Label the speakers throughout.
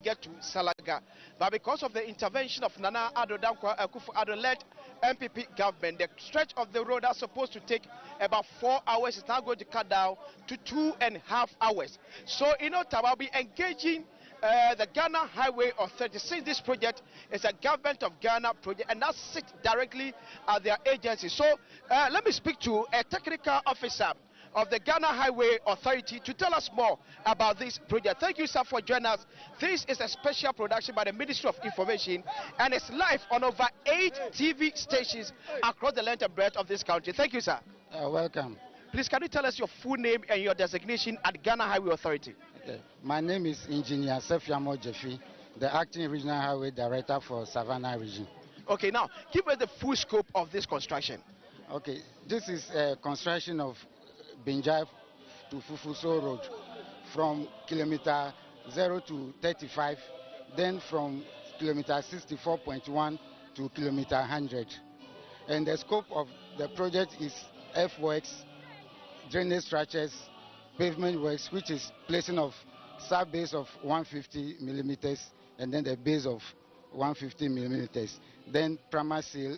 Speaker 1: get to Salaga. But because of the intervention of Nana Addo Dankwa Akufo-Addo led MPP government, the stretch of the road that's supposed to take about 4 hours is now going to cut down to 2.5 hours. So, I'll be engaging the Ghana Highway Authority. Since this project is a government of Ghana project and that sits directly at their agency. So, let me speak to a technical officer of the Ghana Highway Authority to tell us more about this project. Thank you, sir, for joining us. This is a special production by the Ministry of Information and it's live on over 8 TV stations across the length and breadth of this country. Thank you, sir.
Speaker 2: Welcome.
Speaker 1: Please, can you tell us your full name and your designation at Ghana Highway Authority?
Speaker 2: Okay. My name is Engineer Sefiamo Jeffy, the Acting Regional Highway Director for Savannah region.
Speaker 1: Okay, now, give us the full scope of this construction.
Speaker 2: Okay, this is a construction of Bunjai to Fufulso Road from kilometer 0 to 35, then from kilometer 64.1 to kilometer 100. And the scope of the project is earthworks, drainage structures, pavement works, which is placing of sub base of 150 millimeters and then the base of 150 millimeters, then primer seal,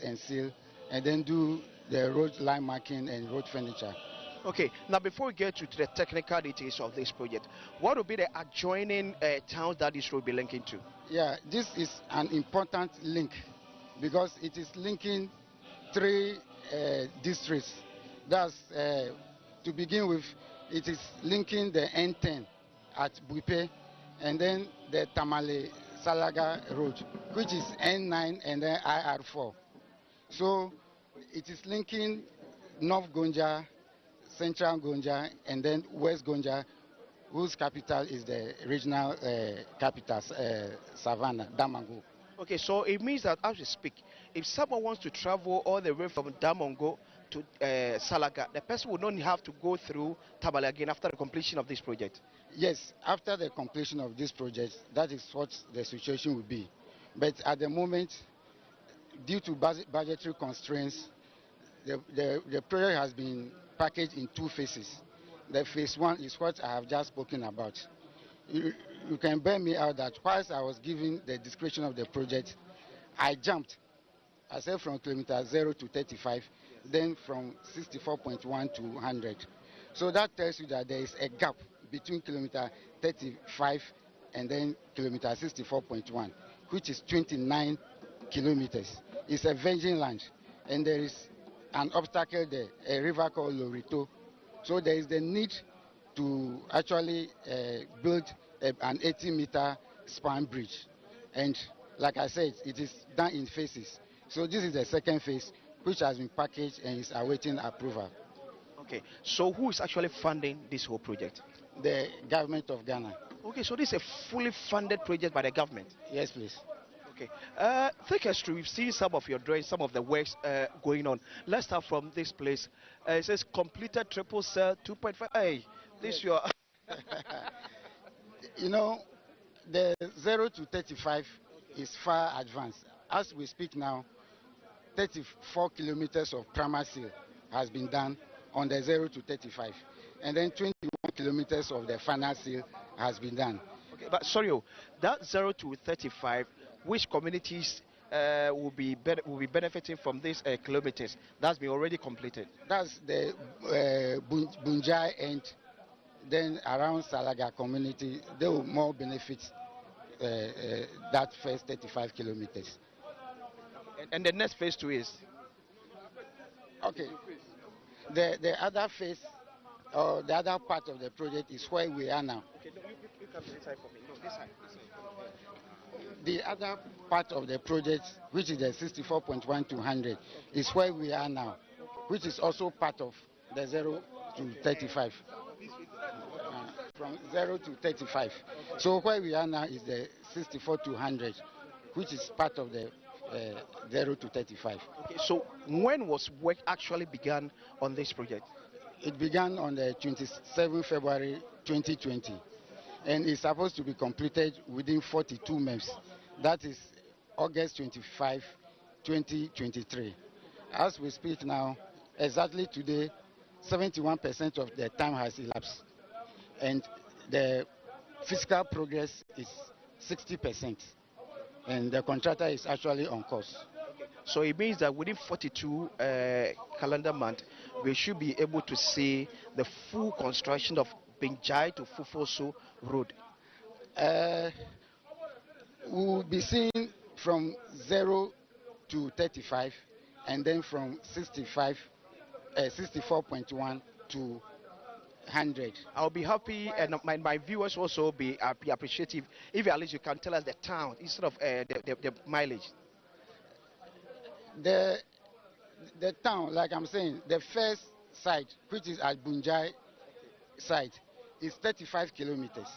Speaker 2: and then do the road line marking and road furniture.
Speaker 1: Okay, now before we get to the technical details of this project, what will be the adjoining towns that this road will be linking to?
Speaker 2: Yeah, this is an important link because it is linking 3 districts. That's, to begin with, it is linking the N10 at Buipe and then the Tamale Salaga Road, which is N9 and then IR4. So it is linking North Gonja, Central Gonja, and then West Gonja, whose capital is the regional capital, Savanna, Damongo.
Speaker 1: Okay, so it means that as we speak, if someone wants to travel all the way from Damongo to Salaga, the person will not have to go through Tabale again after the completion of this project.
Speaker 2: Yes, after the completion of this project, that is what the situation will be. But at the moment, due to budgetary constraints, the project has been packaged in 2 phases. The phase 1 is what I have just spoken about. You can bear me out that whilst I was giving the description of the project, I jumped. I said from kilometer 0 to 35, then from 64.1 to 100. So that tells you that there is a gap between kilometer 35 and then kilometer 64.1, which is 29 kilometers. It's a virgin land, and there is an obstacle there, a river called Lorito. So there is the need to actually build an 80-meter span bridge. And like I said, it is done in phases. So this is the second phase, which has been packaged and is awaiting approval.
Speaker 1: Okay, so who is actually funding this whole project?
Speaker 2: The government of Ghana.
Speaker 1: Okay, so this is a fully funded project by the government?
Speaker 2: Yes, please.
Speaker 1: Okay, take us through. We've seen some of your drawings, some of the works going on. Let's start from this place. It says completed triple cell 2.5. Hey, this your.
Speaker 2: You know, the 0 to 35 is far advanced. As we speak now, 34 kilometers of primer seal has been done on the 0 to 35, and then 21 kilometers of the final seal has been done.
Speaker 1: Okay, but sorry, that 0 to 35. Which communities will be benefiting from these kilometers that's been already completed?
Speaker 2: That's the Bunjai and then around Salaga community. They will more benefit that first 35 kilometers.
Speaker 1: And the next phase 2 is?
Speaker 2: Okay. The other phase or the other part of the project is where we are now.
Speaker 1: Okay, no, you come this side for me. No, this side.
Speaker 2: The other part of the project, which is the 64.1 to 100, is where we are now, which is also part of the 0 to 35. From 0 to 35. So where we are now is the 64 to 100, which is part of the 0 to 35.
Speaker 1: Okay, so when was work actually began on this project?
Speaker 2: It began on the 27th February 2020. And it's supposed to be completed within 42 months. That is August 25, 2023. As we speak now, exactly today, 71% of the time has elapsed. And the physical progress is 60%. And the contractor is actually on course.
Speaker 1: So it means that within 42 calendar month, we should be able to see the full construction of Bunjai to Fufulso road.
Speaker 2: Uh, we will be seeing from 0 to 35, and then from 64.1 to 100.
Speaker 1: I'll be happy, and my viewers also be appreciative if at least you can tell us the town instead of the mileage.
Speaker 2: The town, like I'm saying, the first site, which is at Bunjai site, is 35 kilometers.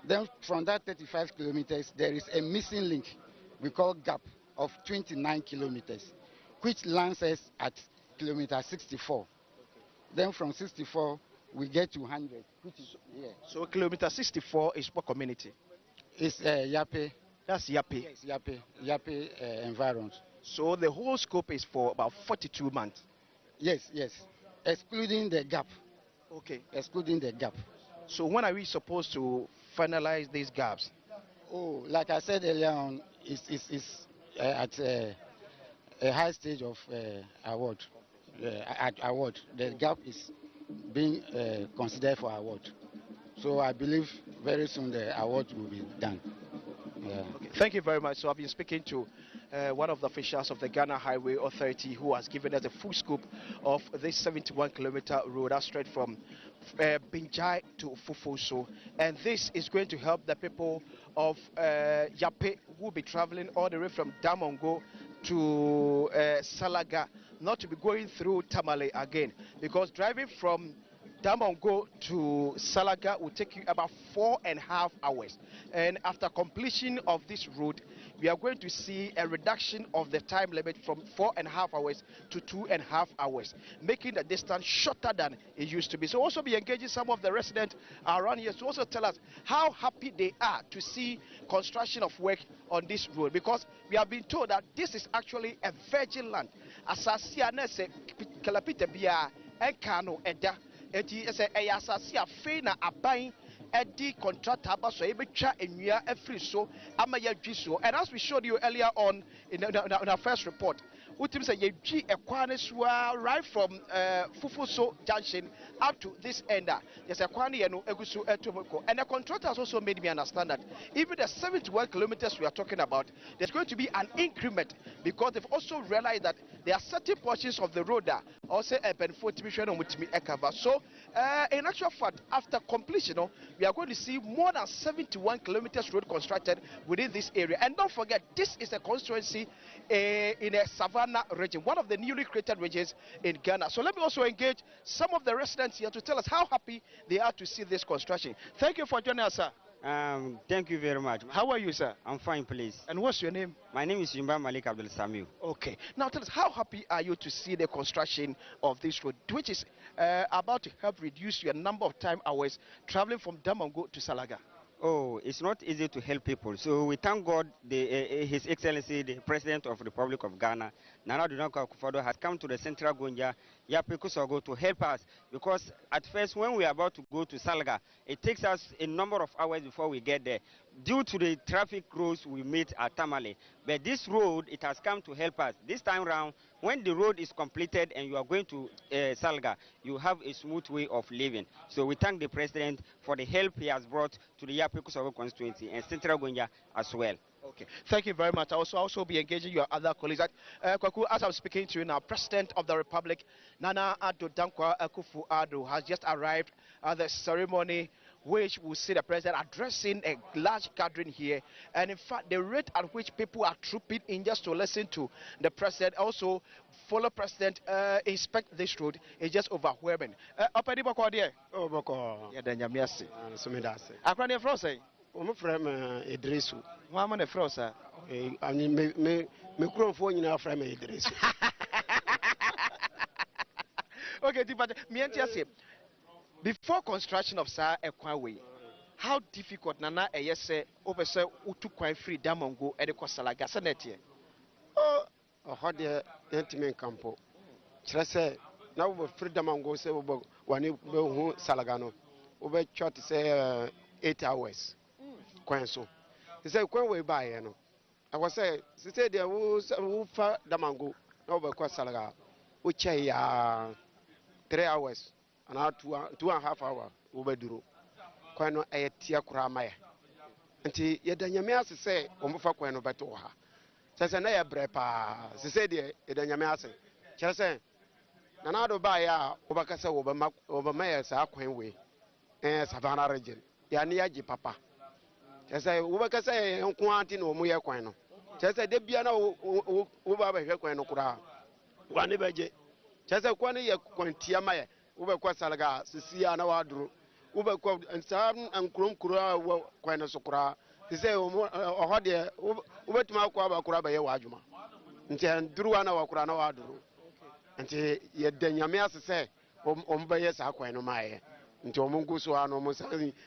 Speaker 2: Then from that 35 kilometers, there is a missing link we call gap of 29 kilometers, which lands us at kilometer 64. Then from 64, we get to 100, which is here.
Speaker 1: So kilometer 64 is what community?
Speaker 2: It's Yape.
Speaker 1: That's Yape.
Speaker 2: Yes, Yape environment.
Speaker 1: So the whole scope is for about 42 months.
Speaker 2: Yes, excluding the gap.
Speaker 1: Okay.
Speaker 2: Excluding the gap.
Speaker 1: So when are we supposed to finalize these gaps?
Speaker 2: Oh, like I said earlier on, it's at a high stage of award. Award. The gap is being considered for award. So I believe very soon the award will be done. Yeah.
Speaker 1: Okay. Thank you very much. So I've been speaking to one of the officials of the Ghana Highway Authority who has given us a full scope of this 71-kilometer road that straight from Bunjai to Fufulso, and this is going to help the people of Yape who will be traveling all the way from Damongo to Salaga, not to be going through Tamale again, because driving from Damongo to Salaga will take you about 4.5 hours, and after completion of this route, we are going to see a reduction of the time limit from 4.5 hours to 2.5 hours, making the distance shorter than it used to be. So also be engaging some of the residents around here to also tell us how happy they are to see construction of work on this road, because we have been told that this is actually a virgin land. Asasi anese kalapita bia enkano eda eti ese asasi afe na aban edi contract aba so ebetwa enua afri so ama ya dwi so. And as we showed you earlier on in our first report, utim say ye dwi ekwane so right from Fufulso junction up to this end. Yes, ekwane ye no egusu etomoko. And the contractor has also made me understand that even the 71 kilometers we are talking about, there's going to be an increment, because they've also realized that there are certain portions of the road that also cover. So in actual fact, after completion, we are going to see more than 71 kilometers road constructed within this area. And don't forget, this is a constituency in a Savanna region, one of the newly created regions in Ghana. So let me also engage some of the residents here to tell us how happy they are to see this construction. Thank you for joining us, sir.
Speaker 3: Thank you very much.
Speaker 1: How are you, sir?
Speaker 3: I'm fine, please.
Speaker 1: And what's your name?
Speaker 3: My name is Jimba Malik Abdul Samil.
Speaker 1: Okay. Now tell us, how happy are you to see the construction of this road, which is about to help reduce your number of time hours traveling from Damongo to Salaga?
Speaker 3: Oh, it's not easy to help people. So we thank God, His Excellency, the President of the Republic of Ghana, Nana Akufo-Addo, has come to the Central Gonja, Yape to help us. Because at first, when we are about to go to Salaga, it takes us a number of hours before we get there, due to the traffic roads we meet at Tamale. But this road, it has come to help us. This time round, when the road is completed and you are going to Salaga, you have a smooth way of living. So we thank the President for the help he has brought to the Yape constituency and Central Gonja as well.
Speaker 1: Okay, thank you very much. I also be engaging your other colleagues. Kwaku, as I'm speaking to you now, President of the Republic, Nana Addo Dankwa Akufo-Addo, has just arrived at the ceremony, which will see the president addressing a large gathering here. And in fact, the rate at which people are trooping in just to listen to the president, also follow president inspect this road, is just overwhelming. Opedi boko there.
Speaker 4: Oh, boko.
Speaker 1: Yeah, then you merci.
Speaker 4: Sumidase.
Speaker 1: Akwani from say.
Speaker 4: I'm from Idrisu.
Speaker 1: One man from sir.
Speaker 4: I mean, me grown for you now from Idrisu.
Speaker 1: Okay, but me and you say, before construction of Sir Ekwawe, how difficult Nana Eyese over say utu quite free Damongo and the Kosalaga Senate?
Speaker 4: Oh, a hot dear intimate campo. Say, now we free Damongo say one Salagano. Over short say 8 hours. Quenso. say kwan we buy no I was say there who fa damango no be kwa salaga wo che ya 3 hours and 2.5 hours wo be duro kwan no tia kura ma ya nti ye da nyame ase say wo mfa kwan no beto ha say na ye bre pa say there ye da nyame ase kire say Nana do buy ya wo ba kasa wo ba ma ya sa kwan we Savannah region ya ni ya ji papa say wo ba kasa nko anti no mu ye kwan no say de bia na wo ba ba hwe kwan no kura wa ne beje say kwan ye kwan tia ma ye wo ba kwa salaga sisia na wa duro wo ba kwa nsa ankrom kura kwan no so kura say o ho de wo betuma kwa ba kura ba ye wa adwuma nti nduru wa na wa kura na wa duro nti ye danyame asese ba ye sa kwan no ma ye nti o mungu so ano mo sa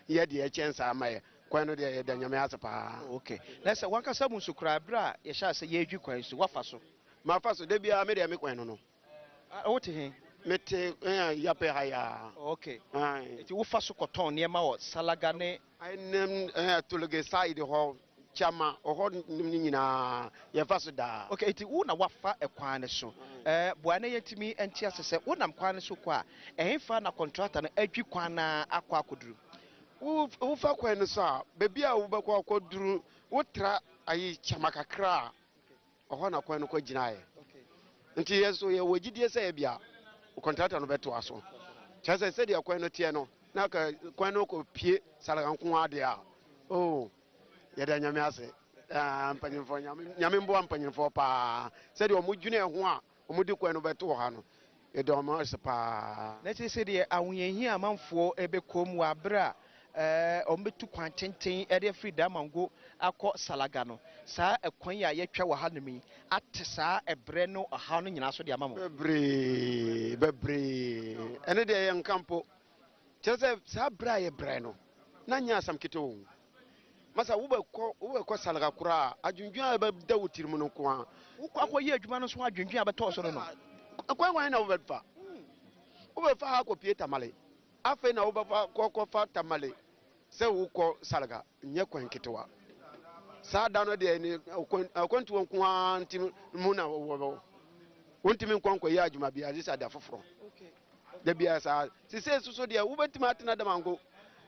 Speaker 4: ye de ye chensa ma ye kwan no de ye danyame asepa.
Speaker 1: Okay, let's say one ka sabu sukra bra ye sha se ye dwi kwan so wafa so
Speaker 4: ma fa so de bia me de me kwan no no
Speaker 1: what he
Speaker 4: mete ya pe haya.
Speaker 1: Okay,
Speaker 4: ai
Speaker 1: ti wo fa so koton ne ma wo salaga ne
Speaker 4: ai nem tuluge side ho chama ho nyina ye fa so da.
Speaker 1: Okay, ti wo na wafa ekwan ne so bua na yetimi enti asese wo nam kwan ne so kwa ehfa na contractor na adwi kwan na akwa akoduru
Speaker 4: wo fa kwan no so a bebi a wo be kwa akoduru wo tra ai chama kakra ho na kwan no kwa gina ye. Nti yeso ye wogidie se bia contractor no beto aso chase se dia kwan no tie no na ka kwan no ko pie salaga nko ade a oh ye da nyame ase mpanyimfo nyame mbo mpanyimfo pa se dia omudwune ho a omudi kwan no beto ha no ye da omo ase pa
Speaker 1: na ti se dia awuyenhi amanfo ebekom wa bra ombetu kwan tenten ede free damango akọ salaga no saa ekwan ya yetwa wa hanumi ate saa ebre no aha no nyina so de amamo
Speaker 4: bebre ene de yan kampo chese saa bra ye bre no na nya asam kito masa wo be ko salaga kura adwundwan ba da wotirmu no ko a
Speaker 1: wo akọ ye adwuma no so adwundwan abeto so no
Speaker 4: akwan na wo be fa ha ko pie tamale afe na wo be fa ko fa tamale se wo ko salaga nye kwan kitowa saa da no de ni akwantu wonko anti mu na wo wontimi nkwankwa ya adwuma bia ji sada foforo da bia saa sise suso de wo betima atena da mango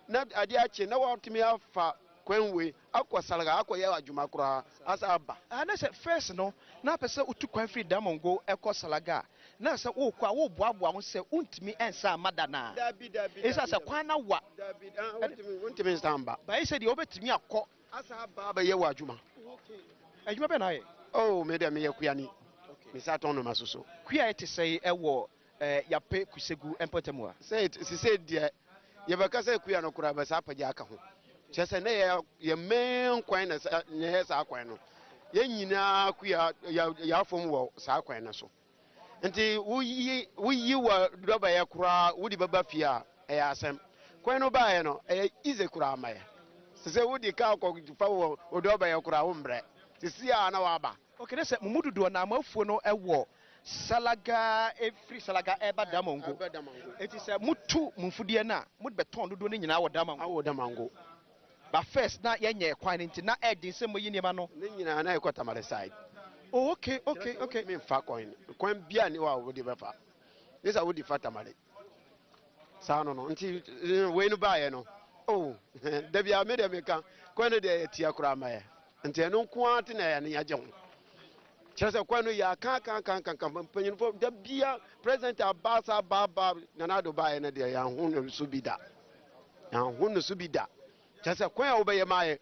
Speaker 4: na ade ache na wotimi afa kwanwe akwa salaga akwa ya adwuma kura asa aba
Speaker 1: na se first no na pese utu kwan free damango ekọ salaga na se wo kwa wo boaboa ho se untimi ensa amada na
Speaker 4: dabi
Speaker 1: esa se kwan na wa
Speaker 4: dabi wontimi stamba
Speaker 1: ba ise de obetimi akọ
Speaker 4: asa aba ba ye wa adwuma
Speaker 1: adwuma be na ye
Speaker 4: oh me de me ye kuani me sa ton no masoso
Speaker 1: kuya ete sei ewo yape kusegu empotemua
Speaker 4: say se de ye ba ka say kuya no kura ba sa paja aka ho chese na ye men kwan na ne sa kwan no ye nyina kuya ya fom wo sa kwan na so nti wuyi wa doba ya kura wudi baba fia ya asem kwan no ba ye no ize kura ma ye se wudi ka ko fa wo doba ya kura wo mbre sisi a na wa ba
Speaker 1: okay na se mumududo na amafuo no ewo salaga free salaga eba damango eti se mutu mufudie na mud beton dodo ne nyina wo damango but first na yenye kwan nti na edin se moyi niema no
Speaker 4: ne nyina na ekota male side
Speaker 1: oh okay
Speaker 4: me fa kwan bia ni wa wo di befa nisa wo di fata male sa no nti we no ba ye no oh da bia me de me kan kwan de tia kura ma ye nti eno nko ate na ya ne ya je ho chese kwan no ya kan panyin fo da bia president abasa baba nana do ba ye na de ya hu no subida chese kwan wo be ye ma ye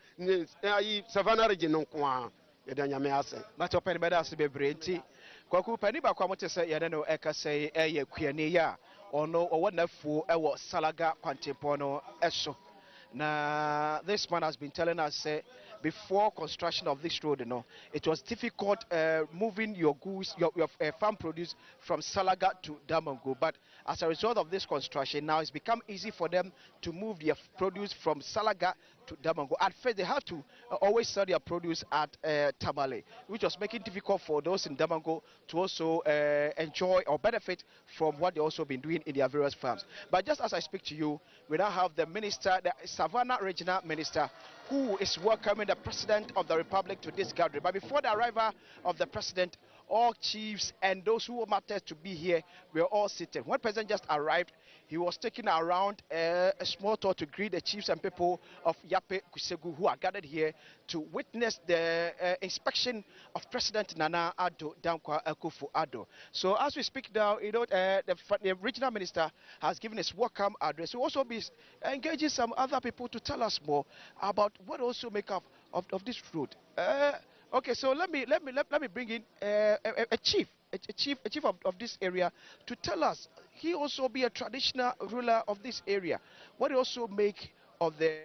Speaker 4: ayi Savannah region nko a ye da nyame ase
Speaker 1: na to pani beda ase bebre nti kwaku pani ba kwa mote se ye no eka se eye kuane ya ono owo nafuo ewo salaga kwantepo no eso na this man has been telling us before construction of this road, it was difficult moving your goods, your farm produce from Salaga to Damango. But as a result of this construction, now it's become easy for them to move their produce from Salaga to Damango. At first, they had to always sell their produce at Tamale, which was making difficult for those in Damango to also enjoy or benefit from what they also been doing in their various farms. But just as I speak to you, we now have the minister, the Savannah regional minister, who is welcoming the president of the republic to this gathering. But before the arrival of the president, all chiefs and those who matter to be here were all seated. When president just arrived, he was taking around a small tour to greet the chiefs and people of Yape Kusegu who are gathered here to witness the inspection of President Nana Addo Dankwa Akufo-Addo. So as we speak now, the regional minister has given his welcome address. We'll also be engaging some other people to tell us more about what also make up of this road. Okay, so let me bring in a chief of this area to tell us. He also be a traditional ruler of this area. What he also make of the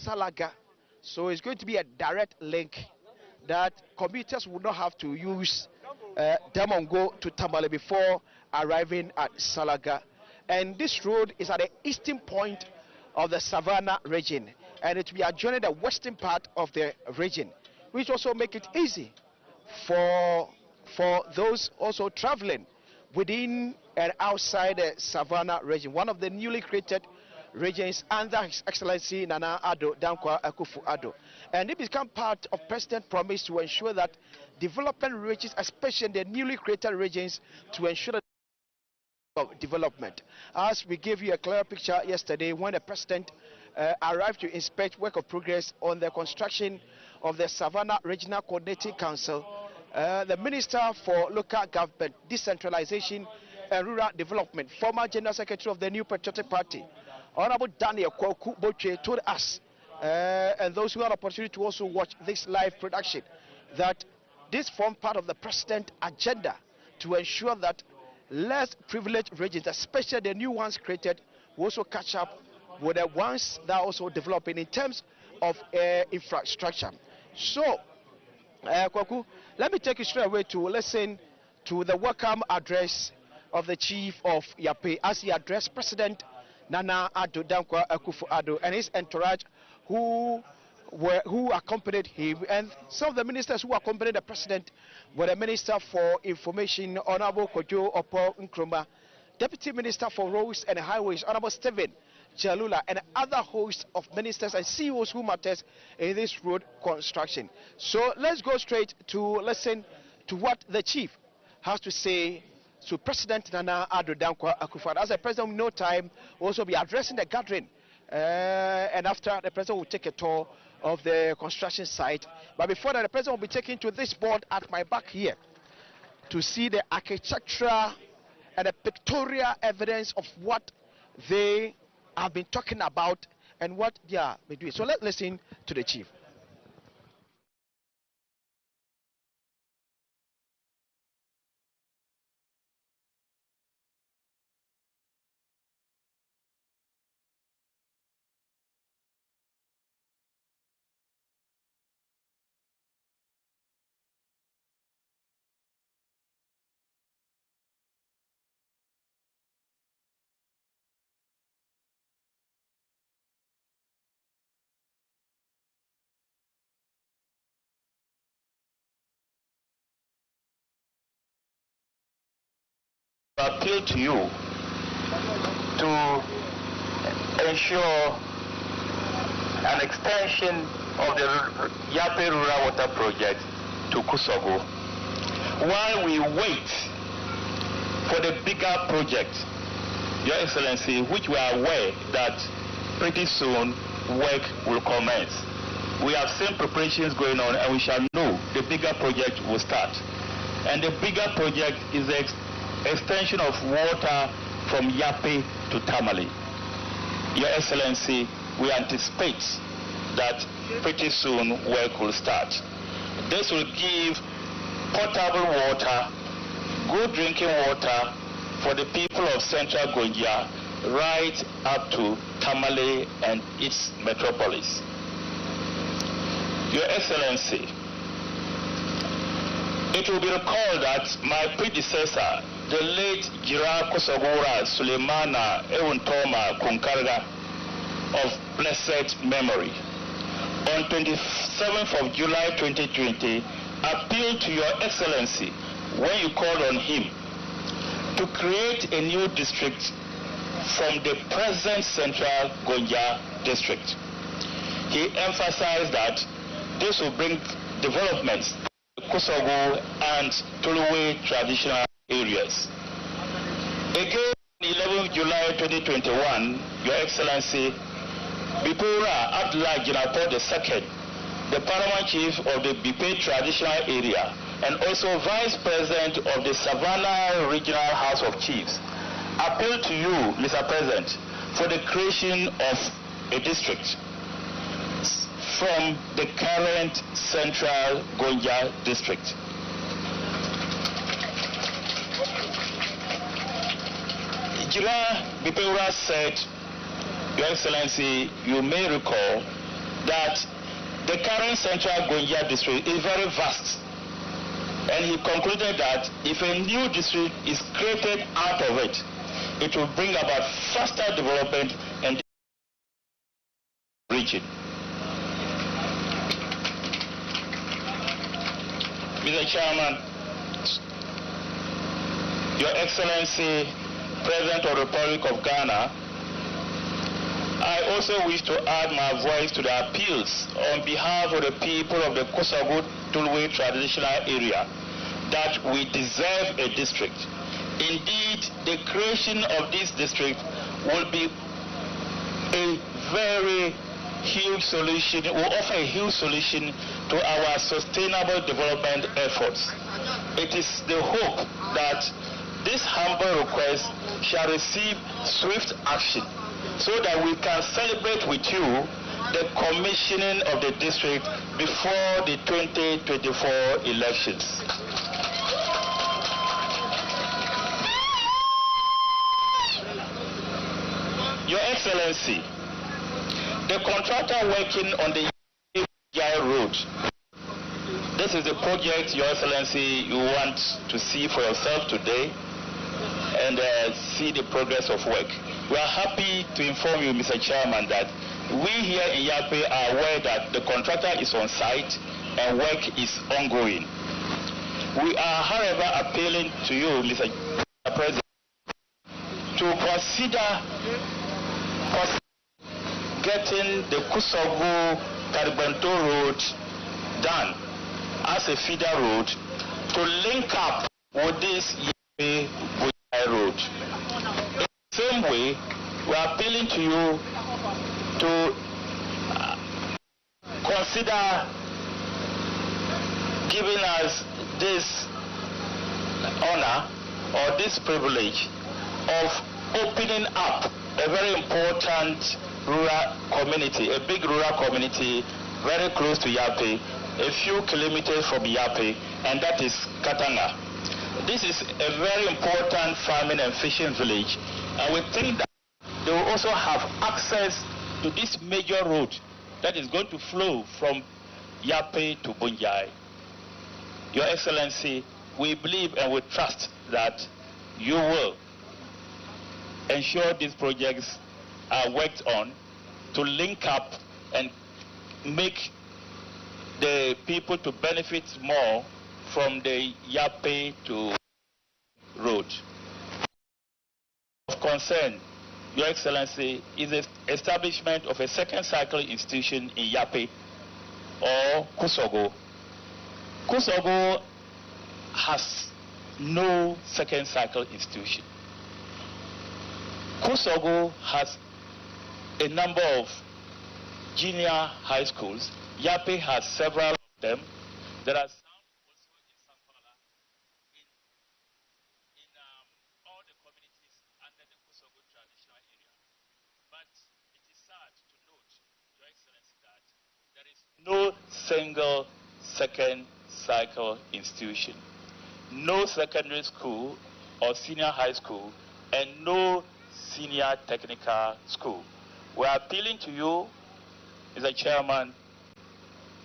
Speaker 1: Salaga. So it's going to be a direct link that commuters will not have to use Damongo to Tamale before arriving at Salaga. And this road is at the eastern point of the Savannah region, and it will be adjoining the western part of the region, which also make it easy for those also traveling within and outside the Savannah region, one of the newly created regions under His Excellency Nana Addo Dankwa Akufo-Addo. And it become part of President's promise to ensure that development regions, especially the newly created regions, to ensure that of development. As we gave you a clear picture yesterday when the President arrived to inspect work of progress on the construction of the Savannah Regional Coordinating Council, the Minister for Local Government, Decentralization and Rural Development, former General Secretary of the New Patriotic Party, Honorable Daniel Kwaku Boche, told us, and those who had opportunity to also watch this live production, that this forms part of the President's agenda to ensure that less privileged regions, especially the new ones created, will also catch up with the ones that are also developing in terms of infrastructure. So, Kwaku, let me take you straight away to listen to the welcome address of the Chief of Yape as he addressed President Nana Addo Dankwa Akufo-Addo and his entourage who accompanied him, and some of the ministers who accompanied the president were the Minister for Information, Honorable Kojo Opo Nkrumah, Deputy Minister for Roads and Highways, Honorable Stephen Jalula, and other hosts of ministers and CEOs who matters in this road construction. So let's go straight to listen to what the chief has to say to President Nana Addo Dankwa Akufo-Addo. As the president, in no time, will also be addressing the gathering, and after the president will take a tour of the construction site. But before that, the president will be taken to this board at my back here to see the architectural and the pictorial evidence of what they have been talking about and what they are doing. So let's listen to the chief.
Speaker 5: appeal to you to ensure an extension of the Yape Rural Water Project to Kusogo while we wait for the bigger project, Your Excellency, which we are aware that pretty soon work will commence. We have seen preparations going on and we shall know the bigger project will start. And the bigger project is the extension of water from Yape to Tamale. Your Excellency, we anticipate that pretty soon work will start. This will give potable water, good drinking water for the people of Central Gonja right up to Tamale and its metropolis. Your Excellency, it will be recalled that my predecessor, the late Jira Kosogora Suleimana Ewuntoma Kunkarga of blessed memory, on 27th of July 2020, appealed to Your Excellency when you called on him to create a new district from the present Central Gonja district. He emphasized that this will bring developments to Kosovo and Tuluwe traditional areas. Again, 11th July 2021, Your Excellency, Bipura Abdullah Jinapo II, the paramount chief of the Bipe traditional area and also vice president of the Savannah Regional House of Chiefs, appeal to you, Mr. President, for the creation of a district from the current Central Gonja district. Jira Bipura said, Your Excellency, you may recall that the current Central Gonja district is very vast. And he concluded that if a new district is created out of it, it will bring about faster development in the region. Mr. Chairman, Your Excellency, President of the Republic of Ghana, I also wish to add my voice to the appeals on behalf of the people of the Kosovo Tuluwe traditional area that we deserve a district. Indeed, the creation of this district will be a very huge solution, will offer a huge solution to our sustainable development efforts. It is the hope that this humble request shall receive swift action so that we can celebrate with you the commissioning of the district before the 2024 elections. Your Excellency, the contractor working on the Bunjai road, this is the project, Your Excellency, you want to see for yourself today and see the progress of work. We are happy to inform you, Mr. Chairman, that we here in Yape are aware that the contractor is on site and work is ongoing. We are, however, appealing to you, Mr. President, to consider getting the Kusogo Karibento road done as a feeder road to link up with this Yape Bunjai road. In the same way, we are appealing to you to consider giving us this honor or this privilege of opening up a very important rural community, a big rural community very close to Yape, a few kilometers from Yape, and that is Katanga. This is a very important farming and fishing village, and we think that they will also have access to this major road that is going to flow from Yape to Bunjai. Your Excellency, we believe and we trust that you will ensure these projects are worked on to link up and make the people to benefit more from the Yape to road. of concern, Your Excellency, is the establishment of a second cycle institution in Yape or Kusogo. Kusogo has no second cycle institution. Kusogo has a number of junior high schools. Yape has several of them. There are some also in Savanna, in all the communities under the Kusogo traditional area. But it is sad to note, Your Excellency, that there is no single second cycle institution, no secondary school or senior high school, and no senior technical school. We are appealing to you, Mr. Chairman,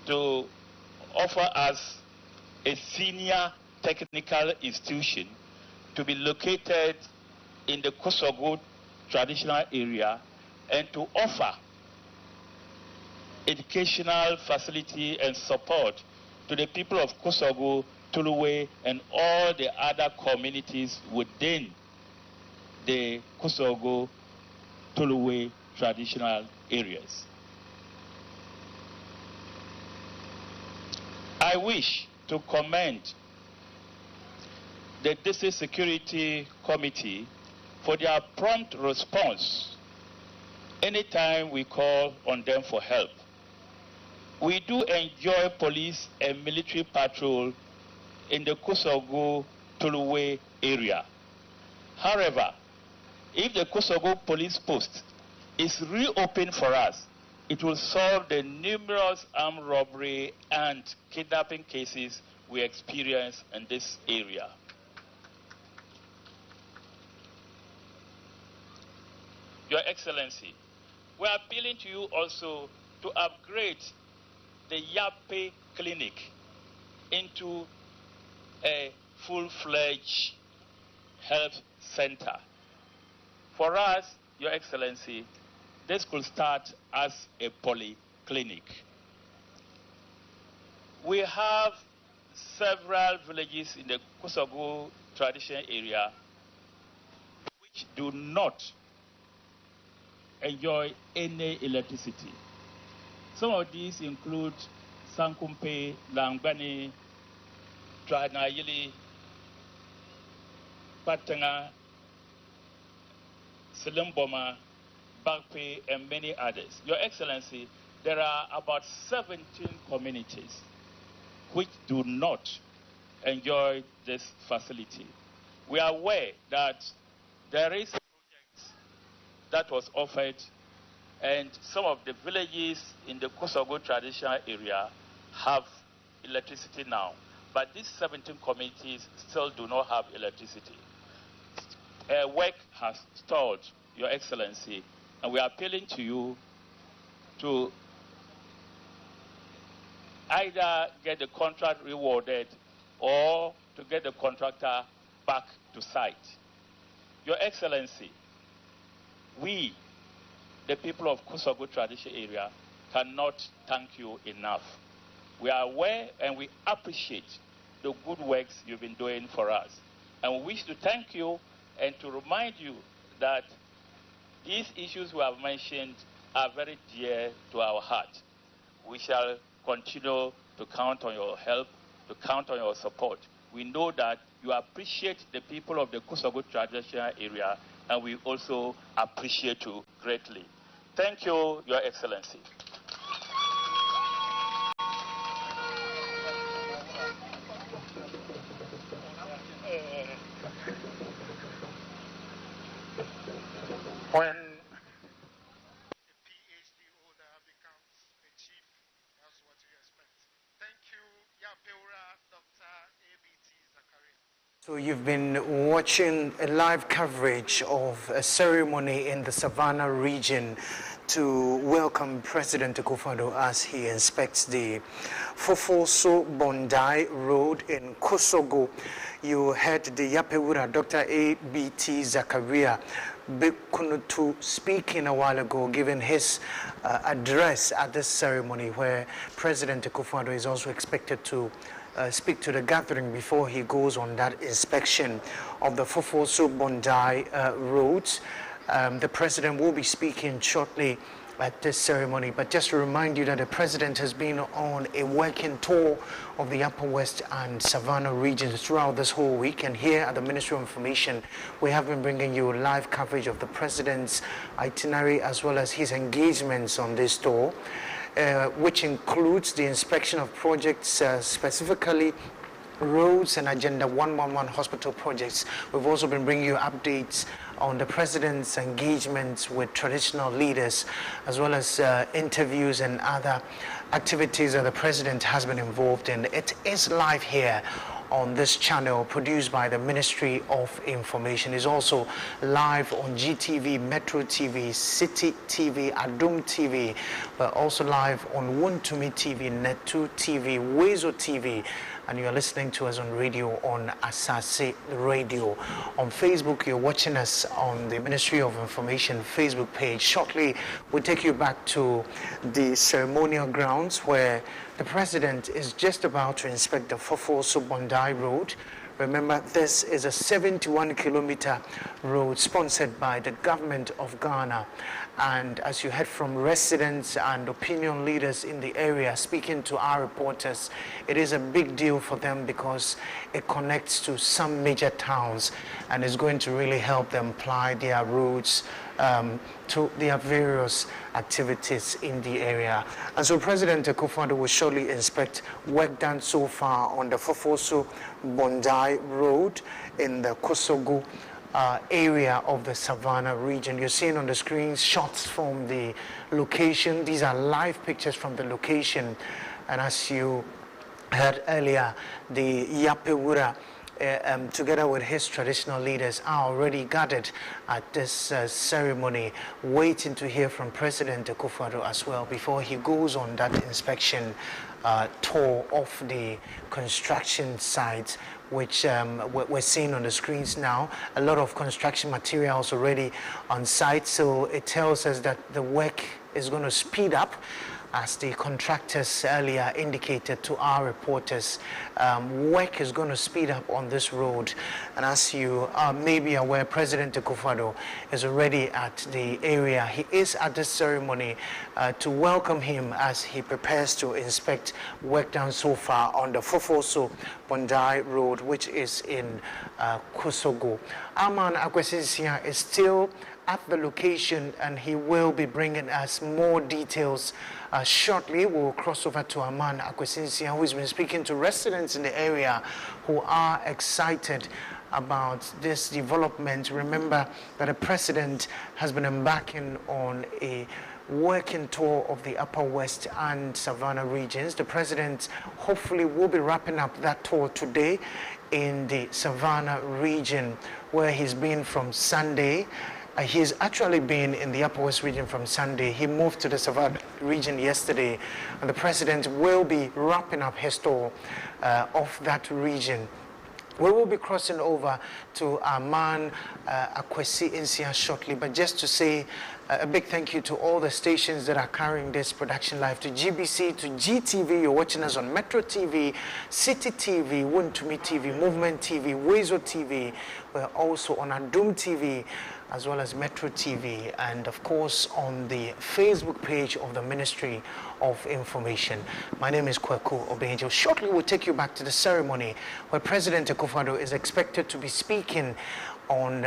Speaker 5: to offer us a senior technical institution to be located in the Kusogo traditional area and to offer educational facility and support to the people of Kusogo, Tuluwe, and all the other communities within the Kusogo, Tuluwe traditional areas. I wish to commend the District Security Committee for their prompt response anytime we call on them for help. We do enjoy police and military patrol in the Kusogo, Tuluwe area. However, if the Kusogo police post is reopened for us, it will solve the numerous armed robbery and kidnapping cases we experience in this area. Your Excellency, we are appealing to you also to upgrade the Yape Clinic into a full-fledged health center. For us, Your Excellency, this could start as a polyclinic. We have several villages in the Kusogo traditional area which do not enjoy any electricity. Some of these include Sankumpe, Langbani, Tranayili, Patanga, Silimboma, Bakpe, and many others. Your Excellency, there are about 17 communities which do not enjoy this facility. We are aware that there is a project that was offered, and some of the villages in the Kusogo traditional area have electricity now, but these 17 communities still do not have electricity. Work has stalled, Your Excellency, and we are appealing to you to either get the contract rewarded or to get the contractor back to site. Your Excellency, we, the people of Kusogo traditional area, cannot thank you enough. We are aware and we appreciate the good works you've been doing for us. And we wish to thank you and to remind you that these issues we have mentioned are very dear to our heart. We shall continue to count on your help, to count on your support. We know that you appreciate the people of the Kusogo traditional area, and we also appreciate you greatly. Thank you, Your Excellency.
Speaker 6: When a PhD holder becomes a chief, that's what you expect. Thank you, Yapeura, Dr. A.B.T. Zakaria.
Speaker 7: So you've been watching a live coverage of a ceremony in the Savannah region to welcome President Akufo-Addo as he inspects the Fufulso Bunjai Road in Kusogo. You heard the Yapeura, Dr. A.B.T. Zakaria Bekunutu speaking a while ago, giving his address at this ceremony where President Akufo-Addo is also expected to speak to the gathering before he goes on that inspection of the Fufulso Bunjai roads. The president will be speaking shortly at this ceremony, but just to remind you that the president has been on a working tour of the Upper West and Savannah regions throughout this whole week, and here at the Ministry of Information we have been bringing you live coverage of the president's itinerary as well as his engagements on this tour, which includes the inspection of projects, specifically roads and Agenda 111 hospital projects. We've also been bringing you updates on the president's engagements with traditional leaders, as well as interviews and other activities that the president has been involved in. It is live here on this channel, produced by the Ministry of Information. It's also live on GTV, Metro TV, City TV, Adum TV. We're also live on Wontumi TV, Netu TV, Wezo TV, and you are listening to us on radio on Asase Radio. On Facebook, you're watching us on the Ministry of Information Facebook page. Shortly, we'll take you back to the ceremonial grounds where the president is just about to inspect the Fufulso Bunjai Road. Remember, this is a 71-kilometer road sponsored by the government of Ghana. And as you heard from residents and opinion leaders in the area speaking to our reporters, it is a big deal for them because it connects to some major towns and is going to really help them ply their roads to their various activities in the area. And so President Akufo-Addo will shortly inspect work done so far on the Fufulso Bunjai Road in the Kosogo area of the Savannah region. You're seeing on the screen shots from the location. These are live pictures from the location. And as you heard earlier, the Yapewura, together with his traditional leaders, are already gathered at this ceremony, waiting to hear from President Akufo-Addo as well before he goes on that inspection tour of the construction site, which we're seeing on the screens now. A lot of construction materials already on site, so it tells us that the work is going to speed up, as the contractors earlier indicated to our reporters. Work is going to speed up on this road, and as you may be aware, President Akufo-Addo is already at the area. He is at this ceremony to welcome him as he prepares to inspect work done so far on the Fufulso Bunjai Road, which is in Kosogo. Aman Akwesisia is still at the location, and he will be bringing us more details shortly. We'll cross over to Aman Akwesinsia, who has been speaking to residents in the area who are excited about this development. Remember that the president has been embarking on a working tour of the Upper West and Savannah regions. The president hopefully will be wrapping up that tour today in the Savannah region, where he's been from Sunday. He's actually been in the Upper West region from Sunday. He moved to the Savannah region yesterday, and the president will be wrapping up his tour of that region. We will be crossing over to Aman Akwesi-Insia shortly, but just to say a big thank you to all the stations that are carrying this production live, to GBC, to GTV. You're watching us on Metro TV, City TV, Wontumi TV, Movement TV, Wezo TV. We're also on Adum TV, as well as Metro TV, and of course on the Facebook page of the Ministry of Information. My name is Kweku Obenjo. Shortly we'll take you back to the ceremony where President Akufo-Addo is expected to be speaking on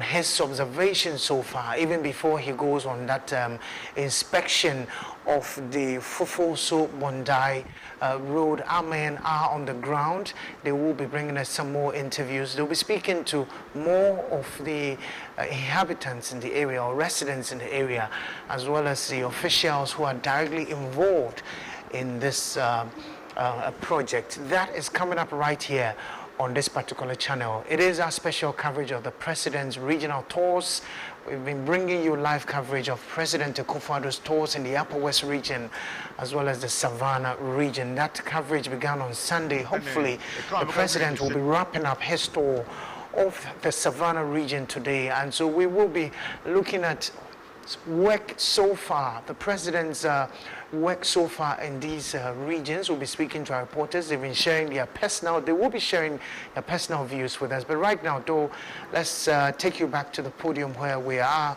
Speaker 7: his observations so far, even before he goes on that inspection of the Fufulso Bunjai Road. Our men are on the ground. They will be bringing us some more interviews. They'll be speaking to more of the inhabitants in the area, or residents in the area, as well as the officials who are directly involved in this project. That is coming up right here on this particular channel. It is our special coverage of the president's regional tours. We've been bringing you live coverage of President Akufo-Addo's tours in the Upper West region, as well as the Savannah region. That coverage began on Sunday. Hopefully, the president will be wrapping up his tour of the Savannah region today, and so we will be looking at work so far, the president's work so far in these regions. We'll be speaking to our reporters. They've been sharing they will be sharing their personal views with us. But right now, though, let's take you back to the podium where we are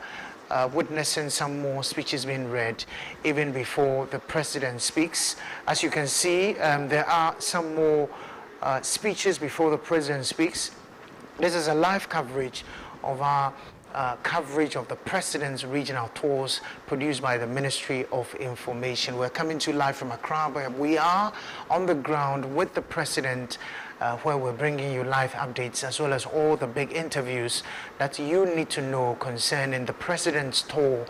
Speaker 7: witnessing some more speeches being read even before the president speaks. As you can see, there are some more speeches before the president speaks. This is a live coverage of our coverage of the president's regional tours produced by the Ministry of Information. We're coming to you live from Accra, where we are on the ground with the president, where we're bringing you live updates as well as all the big interviews that you need to know concerning the president's tour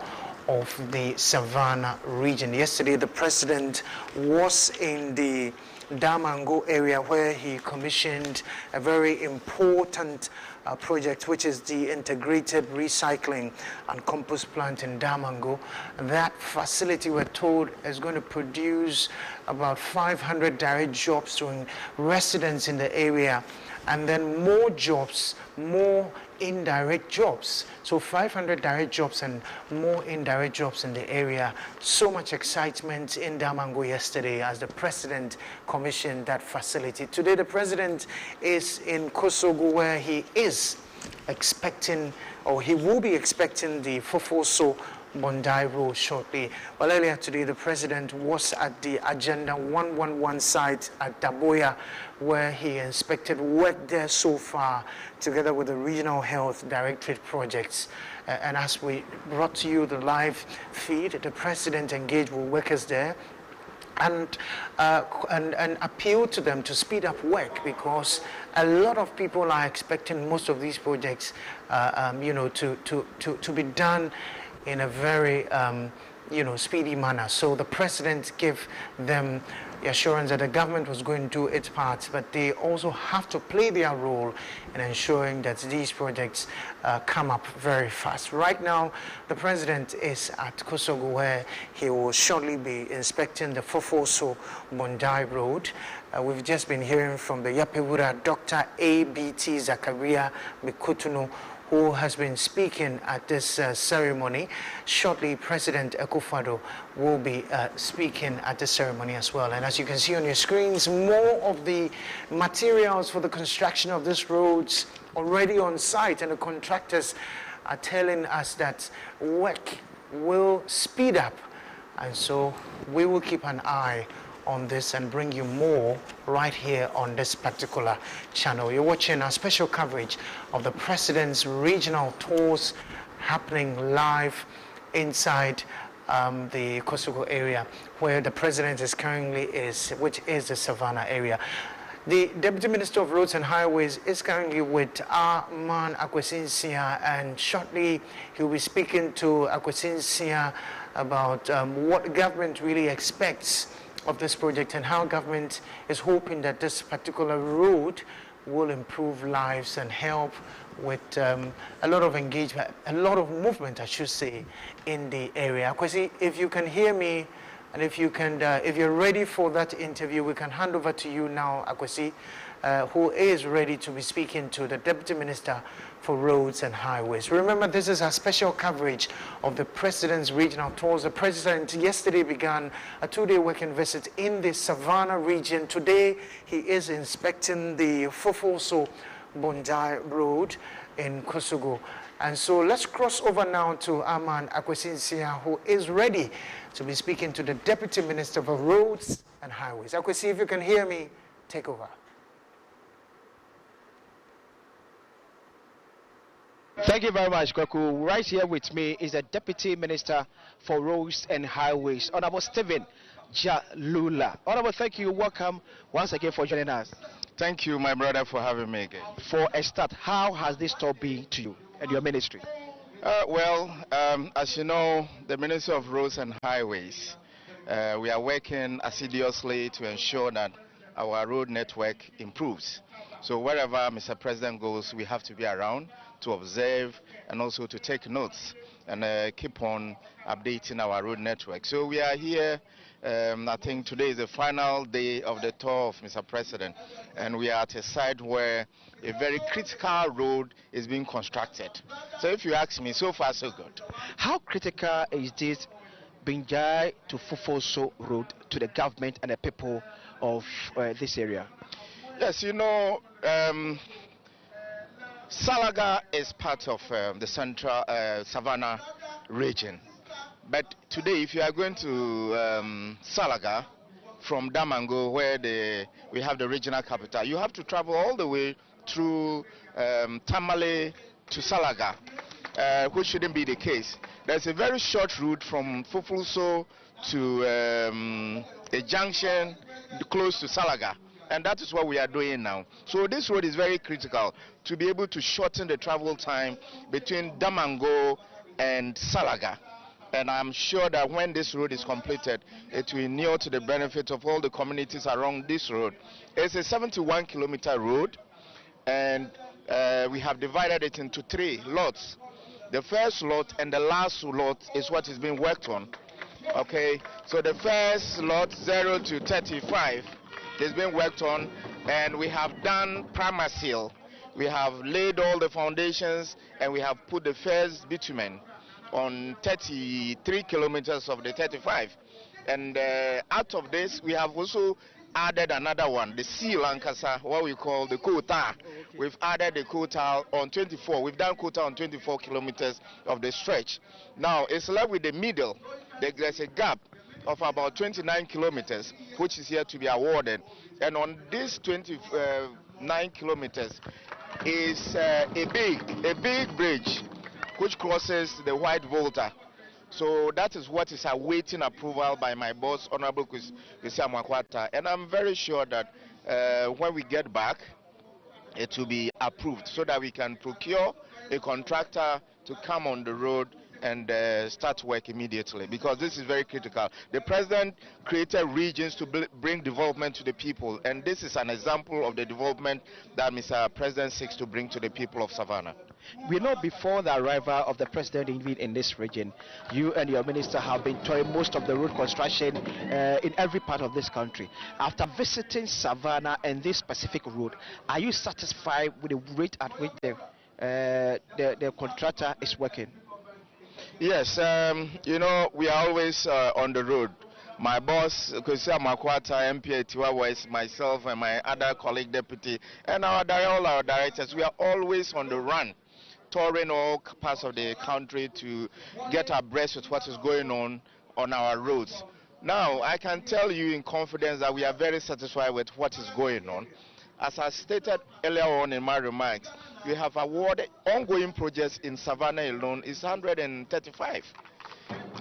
Speaker 7: of the Savannah region. Yesterday, the president was in the Damango area where he commissioned a very important project, which is the integrated recycling and compost plant in Damango. That facility, we're told, is going to produce about 500 direct jobs to residents in the area, and then more jobs, more indirect jobs. So 500 direct jobs and more indirect jobs in the area. So much excitement in Damango yesterday as the president commissioned that facility. Today the president is in Kosogo, where he is expecting, or he will be expecting, the Fufulso Bunjai road shortly. Well, earlier today, the president was at the Agenda 111 site at Daboya, where he inspected work there so far, together with the Regional Health Directorate projects. And as we brought to you the live feed, the president engaged with workers there and appealed to them to speed up work, because a lot of people are expecting most of these projects, to be done in a very, speedy manner. So the president gave them the assurance that the government was going to do its part, but they also have to play their role in ensuring that these projects come up very fast. Right now, the president is at Kosogo, where he will shortly be inspecting the Fufulso Bunjai road. We've just been hearing from the Yapewura Dr. A.B.T. Zakaria Mikutuno, who has been speaking at this ceremony. Shortly, President Akufo-Addo will be speaking at the ceremony as well. And as you can see on your screens, more of the materials for the construction of these roads already on site, and the contractors are telling us that work will speed up. And so we will keep an eye on this and bring you more right here on this particular channel. You're watching our special coverage of the president's regional tours happening live inside the Kosogo area, where the president is currently which is the Savannah area. The Deputy Minister of Roads and Highways is currently with our man Akwesinsia, and shortly he'll be speaking to Akwesinsia about what government really expects of this project and how government is hoping that this particular road will improve lives and help with a lot of engagement, a lot of movement, I should say, in the area. Akwesi, if you can hear me, and if you're ready for that interview, we can hand over to you now, Akwesi, who is ready to be speaking to the Deputy Minister for Roads and Highways. Remember, this is a special coverage of the President's regional tours. The President yesterday began a two-day working visit in the Savannah region. Today, he is inspecting the Fufulso Bunjai Road in Kosogo. And so let's cross over now to Aman Akwesinsia, who is ready to be speaking to the Deputy Minister for Roads and Highways. Akwesi, if you can hear me, take over.
Speaker 1: Thank you very much, Kwaku. Right here with me is the Deputy Minister for Roads and Highways, Honorable Stephen Jalula. Honorable, thank you. Welcome once again for joining us.
Speaker 8: Thank you, my brother, for having me again.
Speaker 1: For a start, how has this tour been to you and your ministry?
Speaker 8: As you know, the Ministry of Roads and Highways, we are working assiduously to ensure that our road network improves. So wherever Mr. President goes, we have to be around to observe and also to take notes and keep on updating our road network. So we are here. I think today is the final day of the tour of Mr. President, and we are at a site where a very critical road is being constructed. So if you ask me, so far so good.
Speaker 1: How critical is this Bunjai to Fufulso road to the government and the people of this area?
Speaker 8: Yes, you know, Salaga is part of the central Savannah region. But today, if you are going to Salaga from Damango, where we have the regional capital, you have to travel all the way through Tamale to Salaga, which shouldn't be the case. There's a very short route from Fufulso to a junction close to Salaga. And that is what we are doing now. So this road is very critical to be able to shorten the travel time between Damango and Salaga. And I'm sure that when this road is completed, it will inure to the benefit of all the communities around this road. It's a 71-kilometer road, and we have divided it into 3 lots. The first lot and the last lot is what is being worked on. Okay, so the first lot, 0 to 35, is being worked on, and we have done primer seal. We have laid all the foundations, and we have put the first bitumen on 33 kilometers of the 35. And out of this, we have also added another one, the seal Lankasa, what we call the quota. We've added the quota on 24. We've done quota on 24 kilometers of the stretch. Now, it's left with the middle. There's a gap of about 29 kilometers, which is yet to be awarded. And on this 29 kilometers is a big bridge which crosses the White Volta. So that is what is awaiting approval by my boss, Honorable Kwesi Amoako-Attah. And I'm very sure that when we get back, it will be approved so that we can procure a contractor to come on the road and start work immediately, because this is very critical. The president created regions to bring development to the people, and this is an example of the development that Mr. President seeks to bring to the people of Savannah.
Speaker 1: We know before the arrival of the president in this region, you and your minister have been touring most of the road construction in every part of this country. After visiting Savannah and this specific road, are you satisfied with the rate at which the contractor is working?
Speaker 8: Yes, you know, we are always on the road. My boss, Kwesi Amoako-Attah, MP Etiwa, is myself and my other colleague deputy, and all our directors. We are always on the run, touring all parts of the country to get abreast with what is going on our roads. Now, I can tell you in confidence that we are very satisfied with what is going on. As I stated earlier on in my remarks, we have awarded ongoing projects in Savannah alone is 135.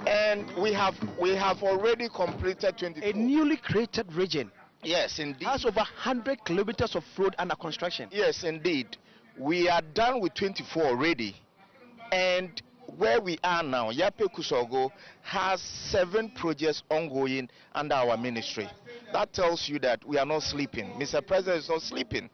Speaker 8: And we have already completed 22.
Speaker 1: A newly created region.
Speaker 8: Yes, indeed.
Speaker 1: Has over 100 kilometers of road under construction.
Speaker 8: Yes, indeed. We are done with 24 already. And where we are now, Yape Kusogo has 7 projects ongoing under our ministry. That tells you that we are not sleeping. Mr. President is not sleeping,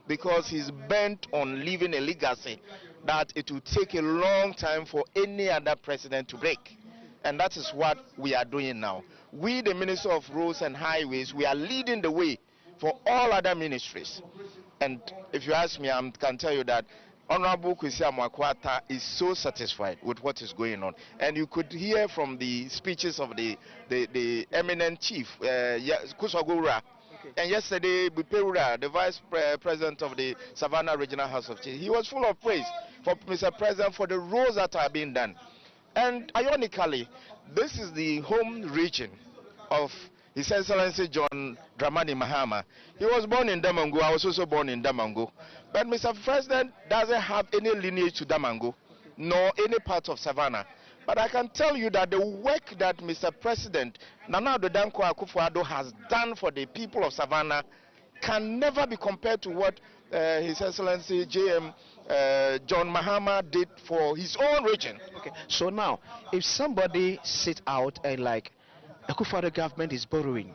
Speaker 8: because he's bent on leaving a legacy that it will take a long time for any other president to break. And that is what we are doing now. We, the Minister of Roads and Highways, we are leading the way for all other ministries. And if you ask me, I can tell you that Honorable Kwesi Amoako-Attah is so satisfied with what is going on. And you could hear from the speeches of the eminent chief, Kusogura. Okay. And yesterday, Bupeura, the vice president of the Savannah Regional House of Chiefs, he was full of praise for Mr. President for the roads that are being done. And ironically, this is the home region of His Excellency John Dramani Mahama. He was born in Damango. I was also born in Damango. But Mr. President doesn't have any lineage to Damango, nor any part of Savannah. But I can tell you that the work that Mr. President Nana Addo Akufo-Addo has done for the people of Savannah can never be compared to what His Excellency J.M. John Mahama did for his own region.
Speaker 1: Okay. So now, if somebody sits out and like Akufo-Addo government is borrowing,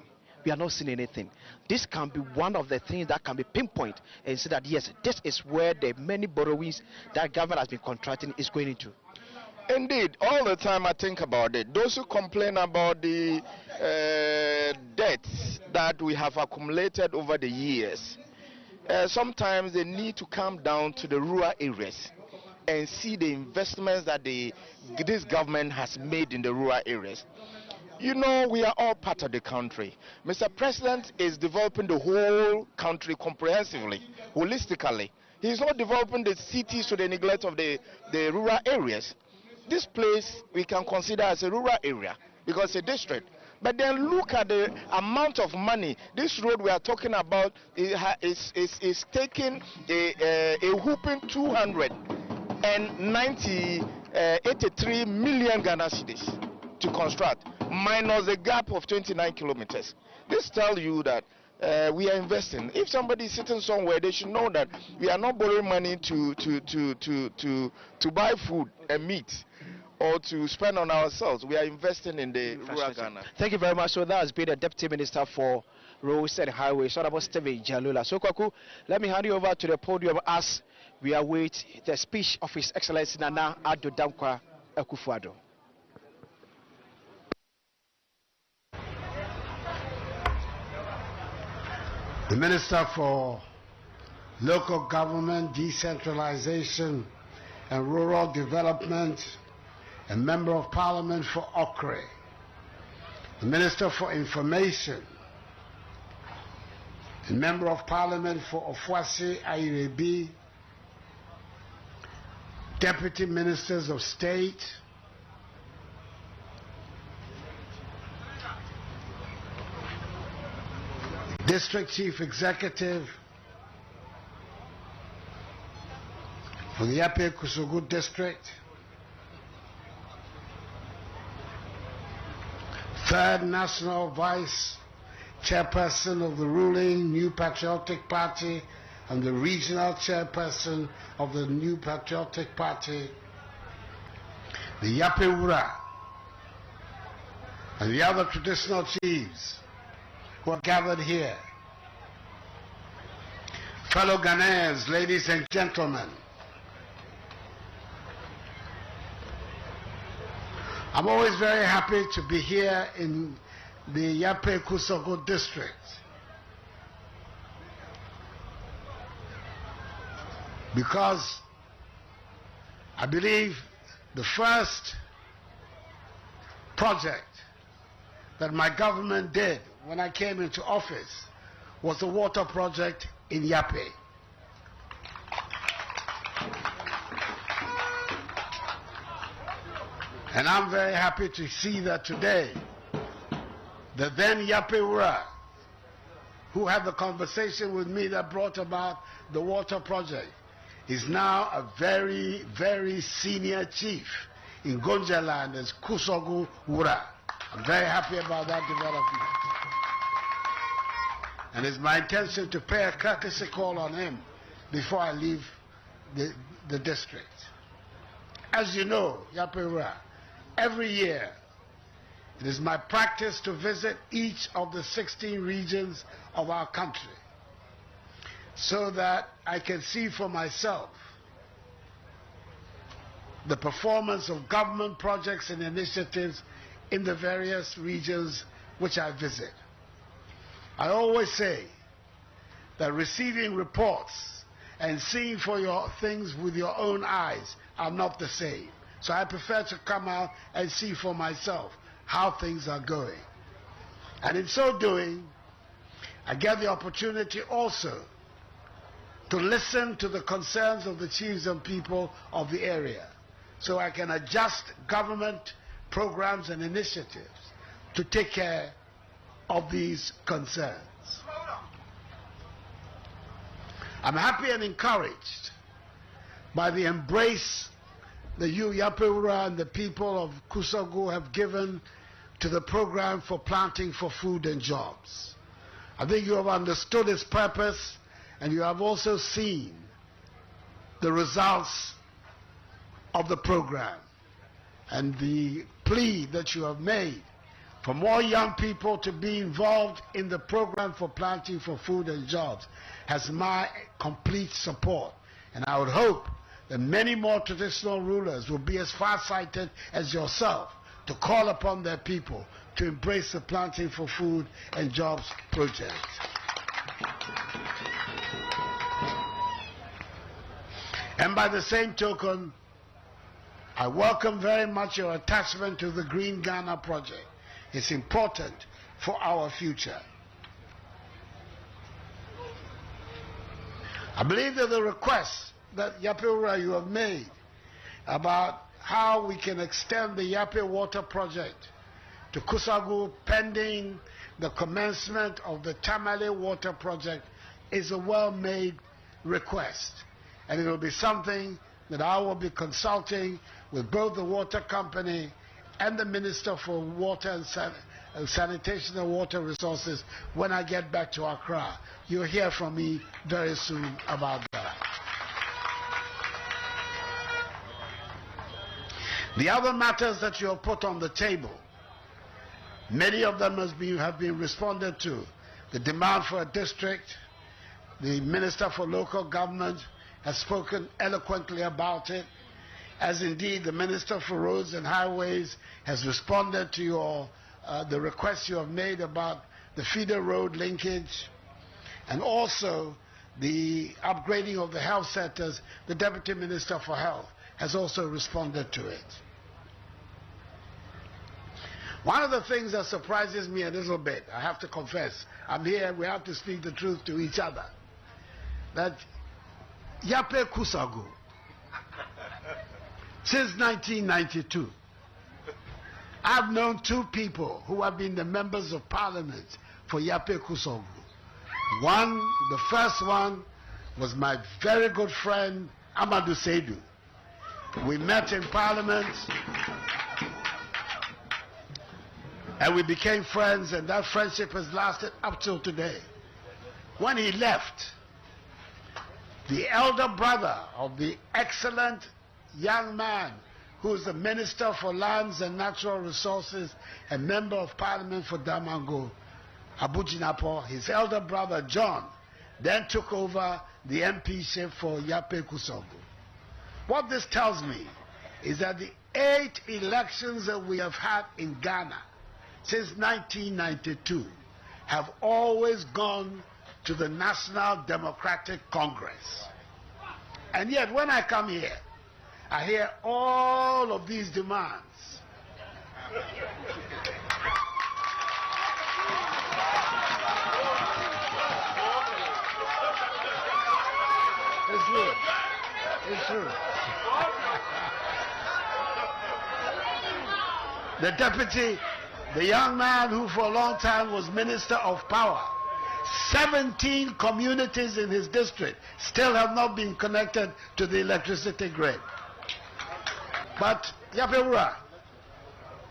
Speaker 1: we are not seeing anything. This can be one of the things that can be pinpointed and say that yes, this is where the many borrowings that government has been contracting is going into.
Speaker 8: Indeed, all the time I think about it. Those who complain about the debts that we have accumulated over the years, sometimes they need to come down to the rural areas and see the investments that this government has made in the rural areas. You know, we are all part of the country. Mr. President is developing the whole country comprehensively, holistically. He is not developing the cities to the neglect of the rural areas. This place we can consider as a rural area because it's a district. But then look at the amount of money. This road we are talking about is taking a whooping 283 million Ghana cedis to construct, minus the gap of 29 kilometers. This tells you that we are investing. If somebody is sitting somewhere, they should know that we are not borrowing money to buy food and meat or to spend on ourselves. We are investing in the rural Ghana.
Speaker 1: Thank you very much. So that has been the Deputy Minister for Roads and Highways, Honorable Stephen Jalula. So Kwaku, let me hand you over to the podium as we await the speech of His Excellency Nana Addo Dankwa Akufo-Addo.
Speaker 6: The Minister for Local Government, Decentralization and Rural Development, and Member of Parliament for Okre. The Minister for Information, and Member of Parliament for Ofuasi Airebi, Deputy Ministers of State, District Chief Executive for the Yape-Kusogu District, Third National Vice Chairperson of the ruling New Patriotic Party and the Regional Chairperson of the New Patriotic Party, the Yape Ura, and the other traditional chiefs who are gathered here. Fellow Ghanaians, ladies and gentlemen, I'm always very happy to be here in the Yape-Kusogu district because I believe the first project that my government did when I came into office was the water project in Yape. And I'm very happy to see that today, the then Yape Ura, who had the conversation with me that brought about the water project, is now a very, very senior chief in Gonja land as Kusogu Ura. I'm very happy about that development. And it's my intention to pay a courtesy call on him before I leave the district. As you know, Yape Ura, every year it is my practice to visit each of the 16 regions of our country so that I can see for myself the performance of government projects and initiatives in the various regions which I visit. I always say that receiving reports and seeing for your things with your own eyes are not the same. So I prefer to come out and see for myself how things are going. And in so doing, I get the opportunity also to listen to the concerns of the chiefs and people of the area, so I can adjust government programs and initiatives to take care of these concerns. I'm happy and encouraged by the embrace that you, Yape Ura, and the people of Kusogu have given to the program for planting for food and jobs. I think you have understood its purpose, and you have also seen the results of the program and the plea that you have made for more young people to be involved in the program for Planting for Food and Jobs has my complete support. And I would hope that many more traditional rulers will be as far-sighted as yourself to call upon their people to embrace the Planting for Food and Jobs project. And by the same token, I welcome very much your attachment to the Green Ghana project. It's important for our future. I believe that the request that Yape you have made about how we can extend the Yape water project to Kusagu pending the commencement of the Tamale water project is a well-made request. And it will be something that I will be consulting with both the water company and the Minister for Water and Sanitation and Water Resources when I get back to Accra. You'll hear from me very soon about that. The other matters that you have put on the table, many of them have been responded to. The demand for a district, the Minister for Local Government has spoken eloquently about it, as indeed the Minister for Roads and Highways has responded to your the request you have made about the feeder road linkage, and also the upgrading of the health centers. The Deputy Minister for Health has also responded to it. One of the things that surprises me a little bit, I have to confess, I'm here, we have to speak the truth to each other, that Yape Kusagu, since 1992, I've known two people who have been the members of parliament for Yape Kusagu. One, the first one, was my very good friend, Amadou Seydou. We met in parliament, and we became friends, and that friendship has lasted up till today. When he left, the elder brother of the excellent young man who is the Minister for Lands and Natural Resources and Member of Parliament for Damango, Abujinapo, his elder brother John, then took over the MPship for Yape Kusagu. What this tells me is that the 8 elections that we have had in Ghana since 1992 have always gone to the National Democratic Congress. And yet when I come here, I hear all of these demands. It's true. It's true. The deputy, the young man who for a long time was Minister of Power, 17 communities in his district still have not been connected to the electricity grid. But Yapewura,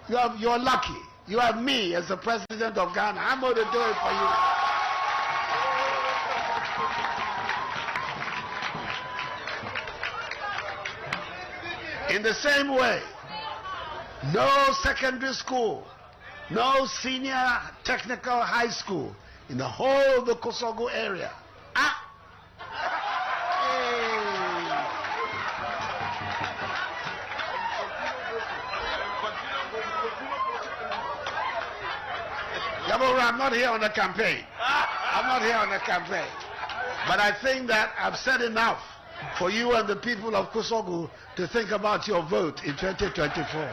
Speaker 6: you're lucky. You have me as the president of Ghana. I'm going to do it for you. In the same way, no secondary school, no senior technical high school in the whole of the Kosovo area. I'm not here on a campaign. I'm not here on a campaign. But I think that I've said enough for you and the people of Kosovo to think about your vote in 2024.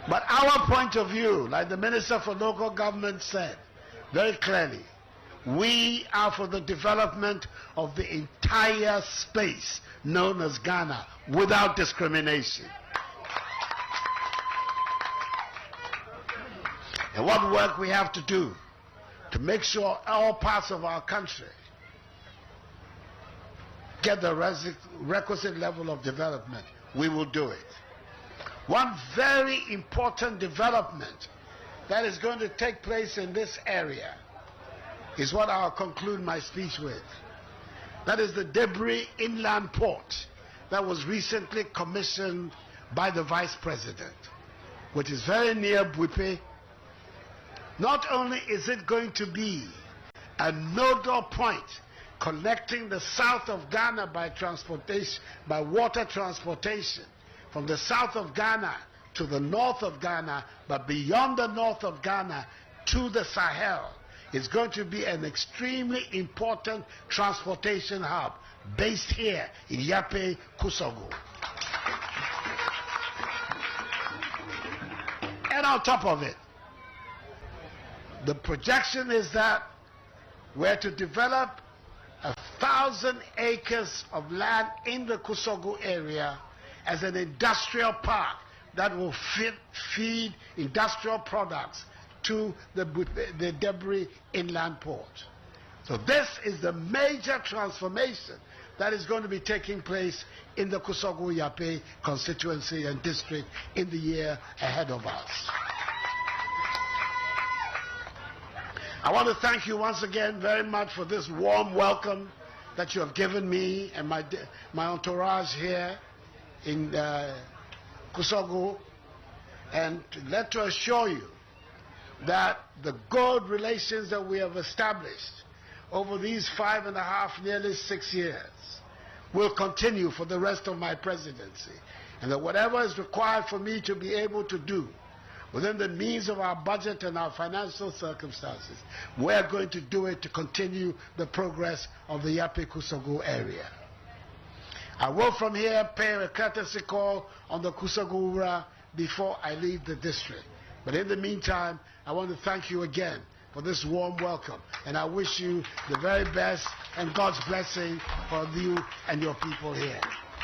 Speaker 6: But our point of view, like the Minister for Local Government said very clearly, we are for the development of the entire space known as Ghana without discrimination. And what work we have to do to make sure all parts of our country get the requisite level of development, we will do it. One very important development that is going to take place in this area is what I'll conclude my speech with. That is the Debris Inland Port that was recently commissioned by the Vice President, which is very near Buipe. Not only is it going to be a nodal point connecting the south of Ghana by transportation, by water transportation, from the south of Ghana to the north of Ghana, but beyond the north of Ghana to the Sahel, is going to be an extremely important transportation hub based here in Yape, Kusogo. And on top of it, the projection is that we're to develop 1,000 acres of land in the Kusogo area as an industrial park that will feed industrial products to the Debris Inland Port. So this is the major transformation that is going to be taking place in the Kusogo Yape constituency and district in the year ahead of us. I want to thank you once again very much for this warm welcome that you have given me and my entourage here in Kusogo, and let to assure you that the good relations that we have established over these 5.5, nearly 6 years will continue for the rest of my presidency, and that whatever is required for me to be able to do within the means of our budget and our financial circumstances, we're going to do it to continue the progress of the Yape Kusogo area. I will from here pay a courtesy call on the Kusogo Ura before I leave the district. But in the meantime, I want to thank you again for this warm welcome, and I wish you the very best and God's blessing for you and your people here.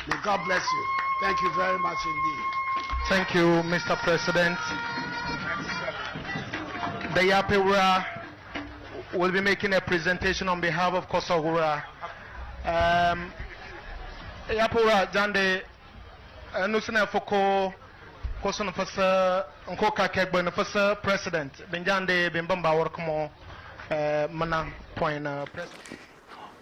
Speaker 6: May God bless you. Thank you very much indeed.
Speaker 9: Thank you, Mr. President. The Yapewura will be making a presentation on behalf of Kosogura. Yapewura Jande Nusina Foko Koson Fasa Nkoka Kegben Fasa President Benjande Bimbamba Workmo Mana Point President.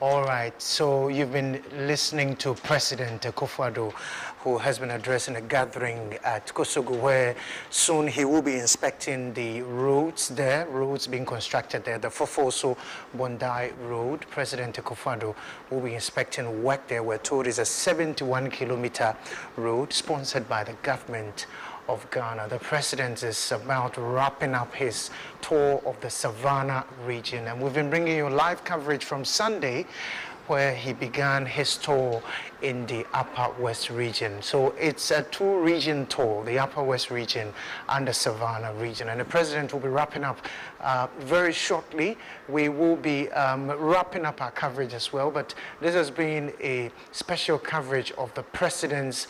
Speaker 7: All right, so you've been listening to President Akufo-Addo, who has been addressing a gathering at Kusogo, where soon he will be inspecting the roads there, roads being constructed there, the Fufulso Bunjai Road. President Akufo-Addo will be inspecting work there. We're told it's a 71-kilometer road sponsored by the government of Ghana. The president is about wrapping up his tour of the Savannah region, and we've been bringing you live coverage from Sunday, where he began his tour in the Upper West region. So it's a two-region tour, the Upper West region and the Savannah region, and the president will be wrapping up very shortly. We will be wrapping up our coverage as well, but this has been a special coverage of the president's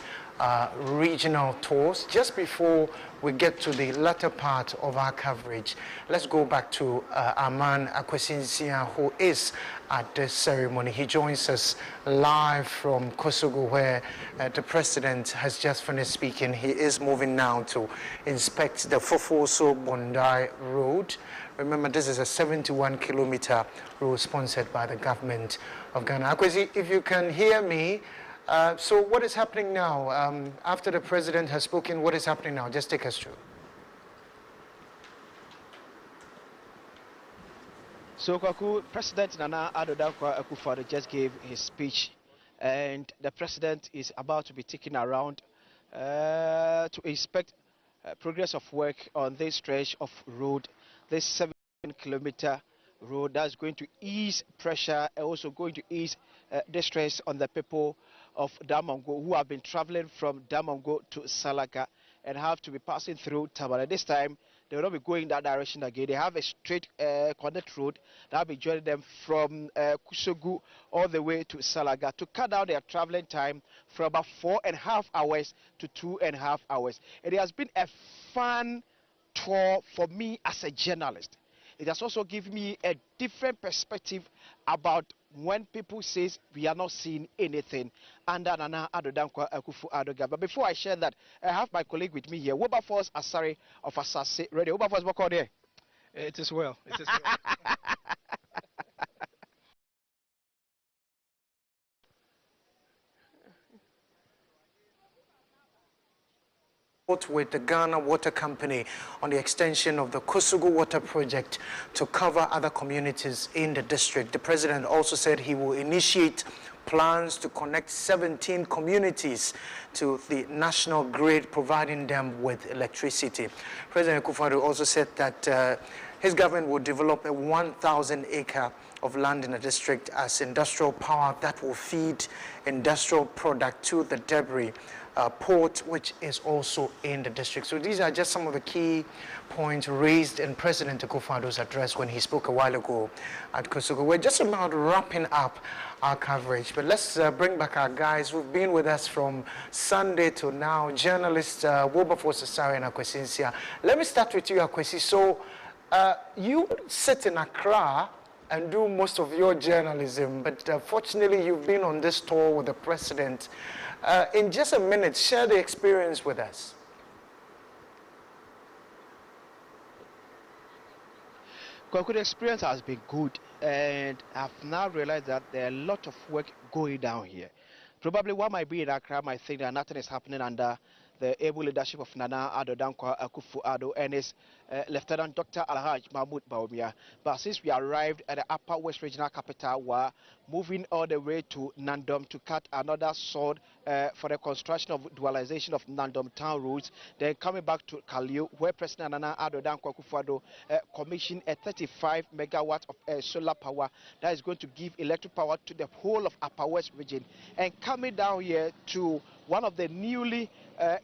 Speaker 7: regional tours. Just before we get to the latter part of our coverage, let's go back to our man Akwesinsia, who is at the ceremony. He joins us live from Kusogo, where the president has just finished speaking. He is moving now to inspect the Fufulso Bunjai Road. Remember, this is a 71-kilometer road sponsored by the government of Ghana. Akwesi, if you can hear me, so what is happening now? After the president has spoken, what is happening now? Just take us through.
Speaker 1: So, President Nana Addo Dankwa Akufo-Addo just gave his speech, and the president is about to be taken around to inspect progress of work on this stretch of road, this 7-kilometer road that's going to ease pressure and also going to ease the stress on the people of Damongo who have been traveling from Damongo to Salaga and have to be passing through Tabana. This time they will not be going that direction again. They have a straight connect road that will be joining them from Kusogo all the way to Salaga to cut down their traveling time from about 4.5 hours to 2.5 hours. It has been a fun tour for me as a journalist. It has also given me a different perspective about when people say we are not seeing anything under Nana Addo Dankwa Akufo-Addo. But before I share that, I have my colleague with me here, Wilberforce Asare of Asase Radio. Wilberforce, what called there?
Speaker 10: It is well. It is well.
Speaker 7: with the Ghana Water Company on the extension of the Kusugu Water Project to cover other communities in the district. The president also said he will initiate plans to connect 17 communities to the national grid, providing them with electricity. President Akufo-Addo also said that his government will develop a 1,000 acre of land in the district as industrial power that will feed industrial product to the Debris port, which is also in the district. So these are just some of the key points raised in President Akufo-Addo's address when he spoke a while ago at Kusugu. We're just about wrapping up our coverage, but let's bring back our guys who've been with us from Sunday to now, journalists Wilberforce Asare and Akwesi Nsia. Let me start with you, Akwesi. So you sit in Accra and do most of your journalism, but fortunately you've been on this tour with the president. In just a minute, share the experience with us.
Speaker 1: The experience has been good, and I've now realized that there are a lot of work going down here. Probably what might be in Accra might think that nothing is happening under the able leadership of Nana Addo Dankwa Akufo-Addo and his Lieutenant Dr. Alhaj Mahmoud Bawumia. But since we arrived at the Upper West Regional Capital, we're moving all the way to Nandom to cut another sword for the construction of dualization of Nandom town roads. Then coming back to Kalio, where President Nana Addo Dankwa Akufo-Addo commissioned a 35 megawatt of solar power that is going to give electric power to the whole of Upper West region. And coming down here to one of the newly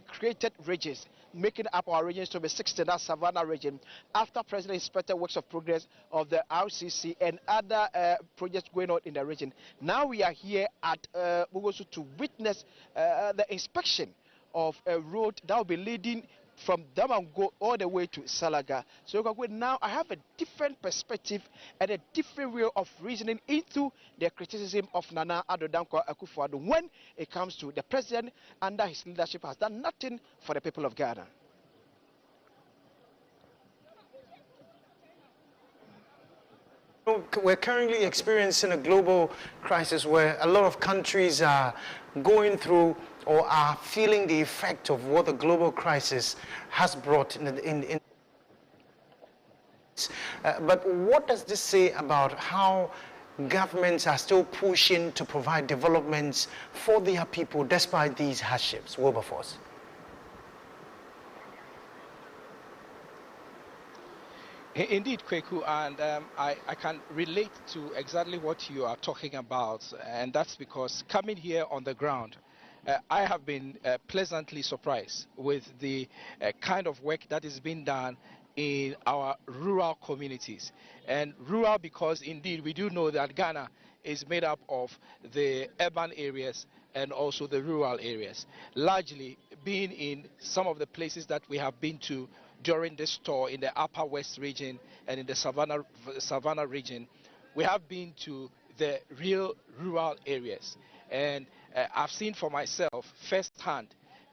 Speaker 1: created regions, making up our regions to be 60, that Savanna region, after President inspected works of progress of the RCC and other projects going on in the region. Now we are here at Fufulso to witness the inspection of a road that will be leading from Damango all the way to Salaga. So now I have a different perspective and a different way of reasoning into the criticism of Nana Addo Dankwa Akufo-Addo when it comes to the president under his leadership has done nothing for the people of Ghana.
Speaker 7: We're currently experiencing a global crisis where a lot of countries are going through or are feeling the effect of what the global crisis has brought but what does this say about how governments are still pushing to provide developments for their people despite these hardships? Wilberforce.
Speaker 10: Indeed, Kweku, and I can relate to exactly what you are talking about, and that's because coming here on the ground, I have been pleasantly surprised with the kind of work that is being done in our rural communities. And rural because indeed we do know that Ghana is made up of the urban areas and also the rural areas, largely being in some of the places that we have been to during this tour in the Upper West region and in the Savannah region. We have been to the real rural areas, and I've seen for myself firsthand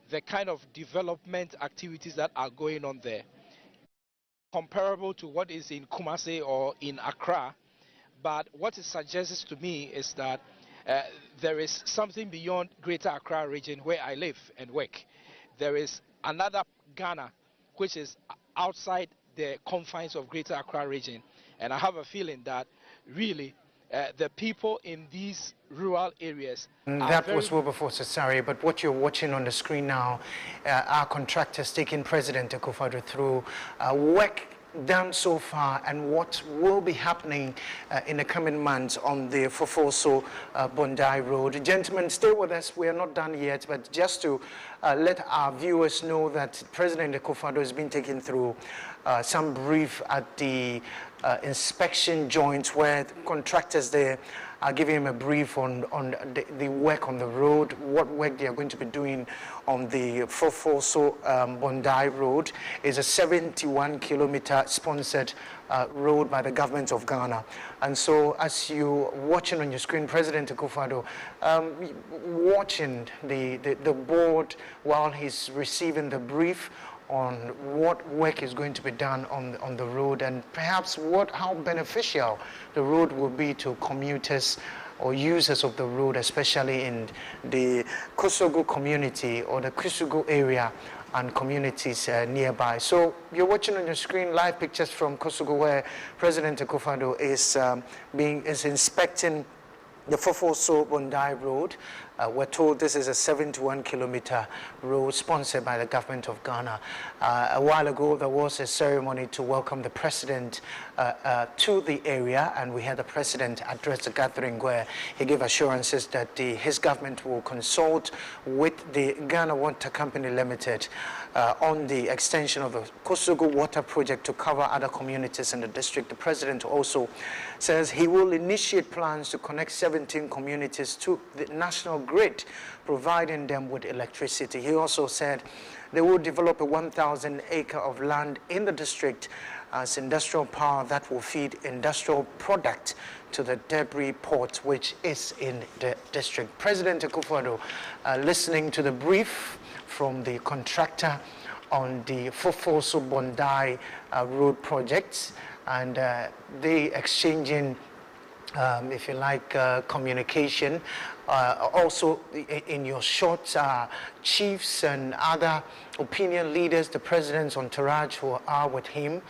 Speaker 10: the kind of development activities that are going on there, comparable to what is in Kumasi or in Accra. But what it suggests to me is that there is something beyond Greater Accra region where I live and work. There is another Ghana which is outside the confines of Greater Accra region, and I have a feeling that really the people in these rural areas
Speaker 7: that was Wilberforce Asare, but what you're watching on the screen now are contractors taking President Akufo-Addo through work done so far and what will be happening in the coming months on the Fufulso Bunjai road. Gentlemen, stay with us. We are not done yet, but just to let our viewers know that President Akufo-Addo has been taken through some brief at the inspection joints where the contractors there are giving him a brief on the work on the road, what work they are going to be doing on the Fufulso Bunjai road. Is a 71-kilometer sponsored road by the government of Ghana. And so as you watching on your screen, President Akufo-Addo watching the board while he's receiving the brief on what work is going to be done on the road and perhaps how beneficial the road will be to commuters or users of the road, especially in the Kosogo community or the Kosogo area and communities nearby. So you're watching on your screen live pictures from Kosogo, where President Akufo-Addo is inspecting the Fufulso Bunjai road. We're told this is a 71-kilometer road sponsored by the government of Ghana. A while ago, there was a ceremony to welcome the president to the area, and we had the president address the gathering where he gave assurances that his government will consult with the Ghana Water Company Limited on the extension of the Kosogo water project to cover other communities in the district. The president also says he will initiate plans to connect 17 communities to the national grid, providing them with electricity. He also said they will develop a 1,000 acre of land in the district as industrial power that will feed industrial product to the Debris port, which is in the district. President Akufo-Addo listening to the brief from the contractor on the Fufulso Bunjai road projects, and they exchanging if you like, communication. Also, in your short, chiefs and other opinion leaders, the president's entourage who are with him,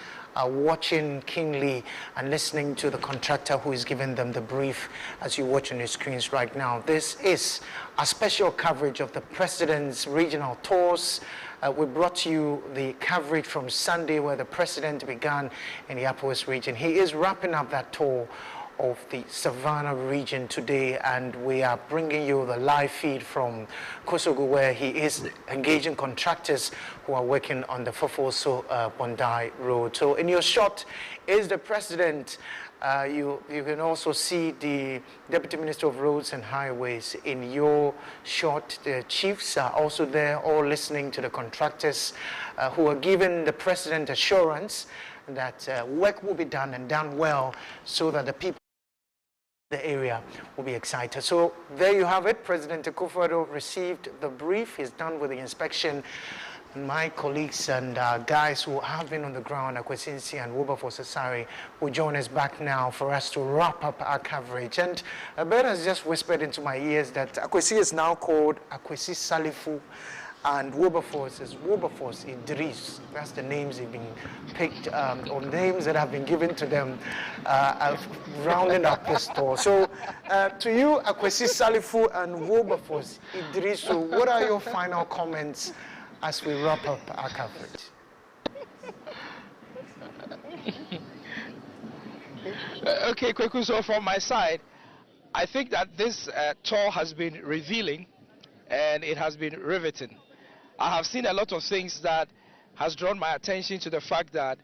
Speaker 7: watching keenly and listening to the contractor who is giving them the brief as you watch on your screens right now. This is a special coverage of the president's regional tours. We brought you the coverage from Sunday where the president began in the Upper West region. He is wrapping up that tour of the Savannah region today, and we are bringing you the live feed from Kosogo, where he is engaging contractors who are working on the Fufulso Bunjai road. So in your shot is the president. You can also see the Deputy Minister of Roads and Highways in your shot. The chiefs are also there, all listening to the contractors who are giving the president assurance that work will be done and done well, so that the people the area will be excited. So there you have it. President Akufo-Addo received the brief. He's done with the inspection. My colleagues and guys who have been on the ground, Akwesinsi and Wilberforce Asari, will join us back now for us to wrap up our coverage. And a bird has just whispered into my ears that Akwesi is now called Akwesi Salifu, and Wilberforce is Wilberforce Idris. That's the names they've been picked, or names that have been given to them, rounding up the store. So to you, Akwesi Salifu and Wilberforce Idris, so what are your final comments as we wrap up our coverage?
Speaker 10: Okay, Kweku, so from my side, I think that this tour has been revealing and it has been riveting. I have seen a lot of things that has drawn my attention to the fact that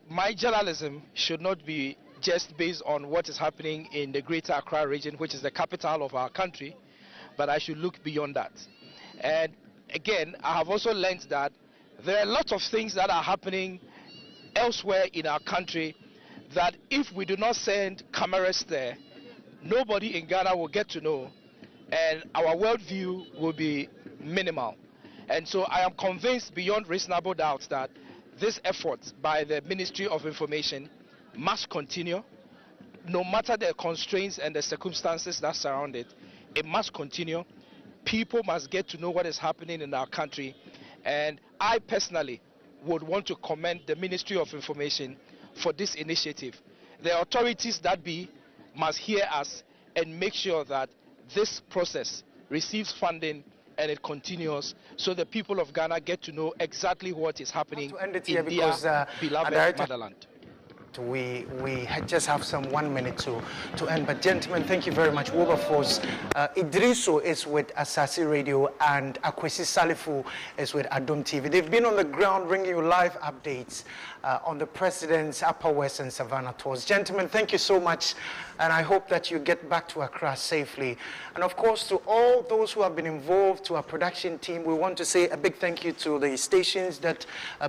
Speaker 10: my journalism should not be just based on what is happening in the Greater Accra region, which is the capital of our country, but I should look beyond that. And again, I have also learned that there are a lot of things that are happening elsewhere in our country that if we do not send cameras there, nobody in Ghana will get to know, and our worldview will be minimal. And so I am convinced beyond reasonable doubt that this effort by the Ministry of Information must continue, no matter the constraints and the circumstances that surround it. It must continue. People must get to know what is happening in our country. And I personally would want to commend the Ministry of Information for this initiative. The authorities that be must hear us and make sure that this process receives funding and it continues, so the people of Ghana get to know exactly what is happening in their beloved motherland.
Speaker 7: We just have some 1 minute to end, but gentlemen, thank you very much. Wilberforce Idriso is with Asasi Radio, and Akwesi Salifu is with Adom TV. They've been on the ground bringing you live updates on the president's Upper West and Savannah tours. Gentlemen, thank you so much, and I hope that you get back to Accra safely. And of course, to all those who have been involved, to our production team, we want to say a big thank you to the stations that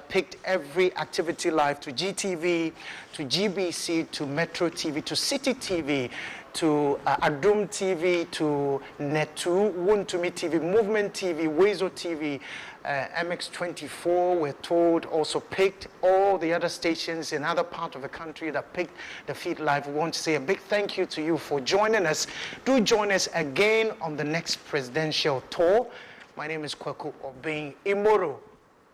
Speaker 7: picked every activity live, to GTV, to GBC, to Metro TV, to City TV, to Adum TV, to Netu, Wuntumi TV, Movement TV, Wezo TV, MX24, we're told, also picked all the other stations in other parts of the country that picked the feed live. We want to say a big thank you to you for joining us. Do join us again on the next presidential tour. My name is Kwaku Obeng Imoro.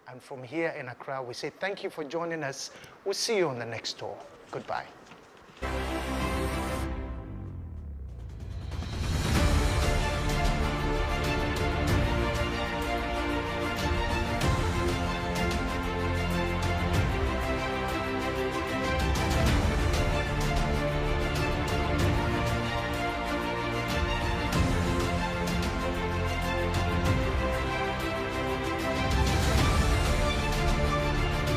Speaker 7: And from here in Accra, we say thank you for joining us. We'll see you on the next tour. Goodbye.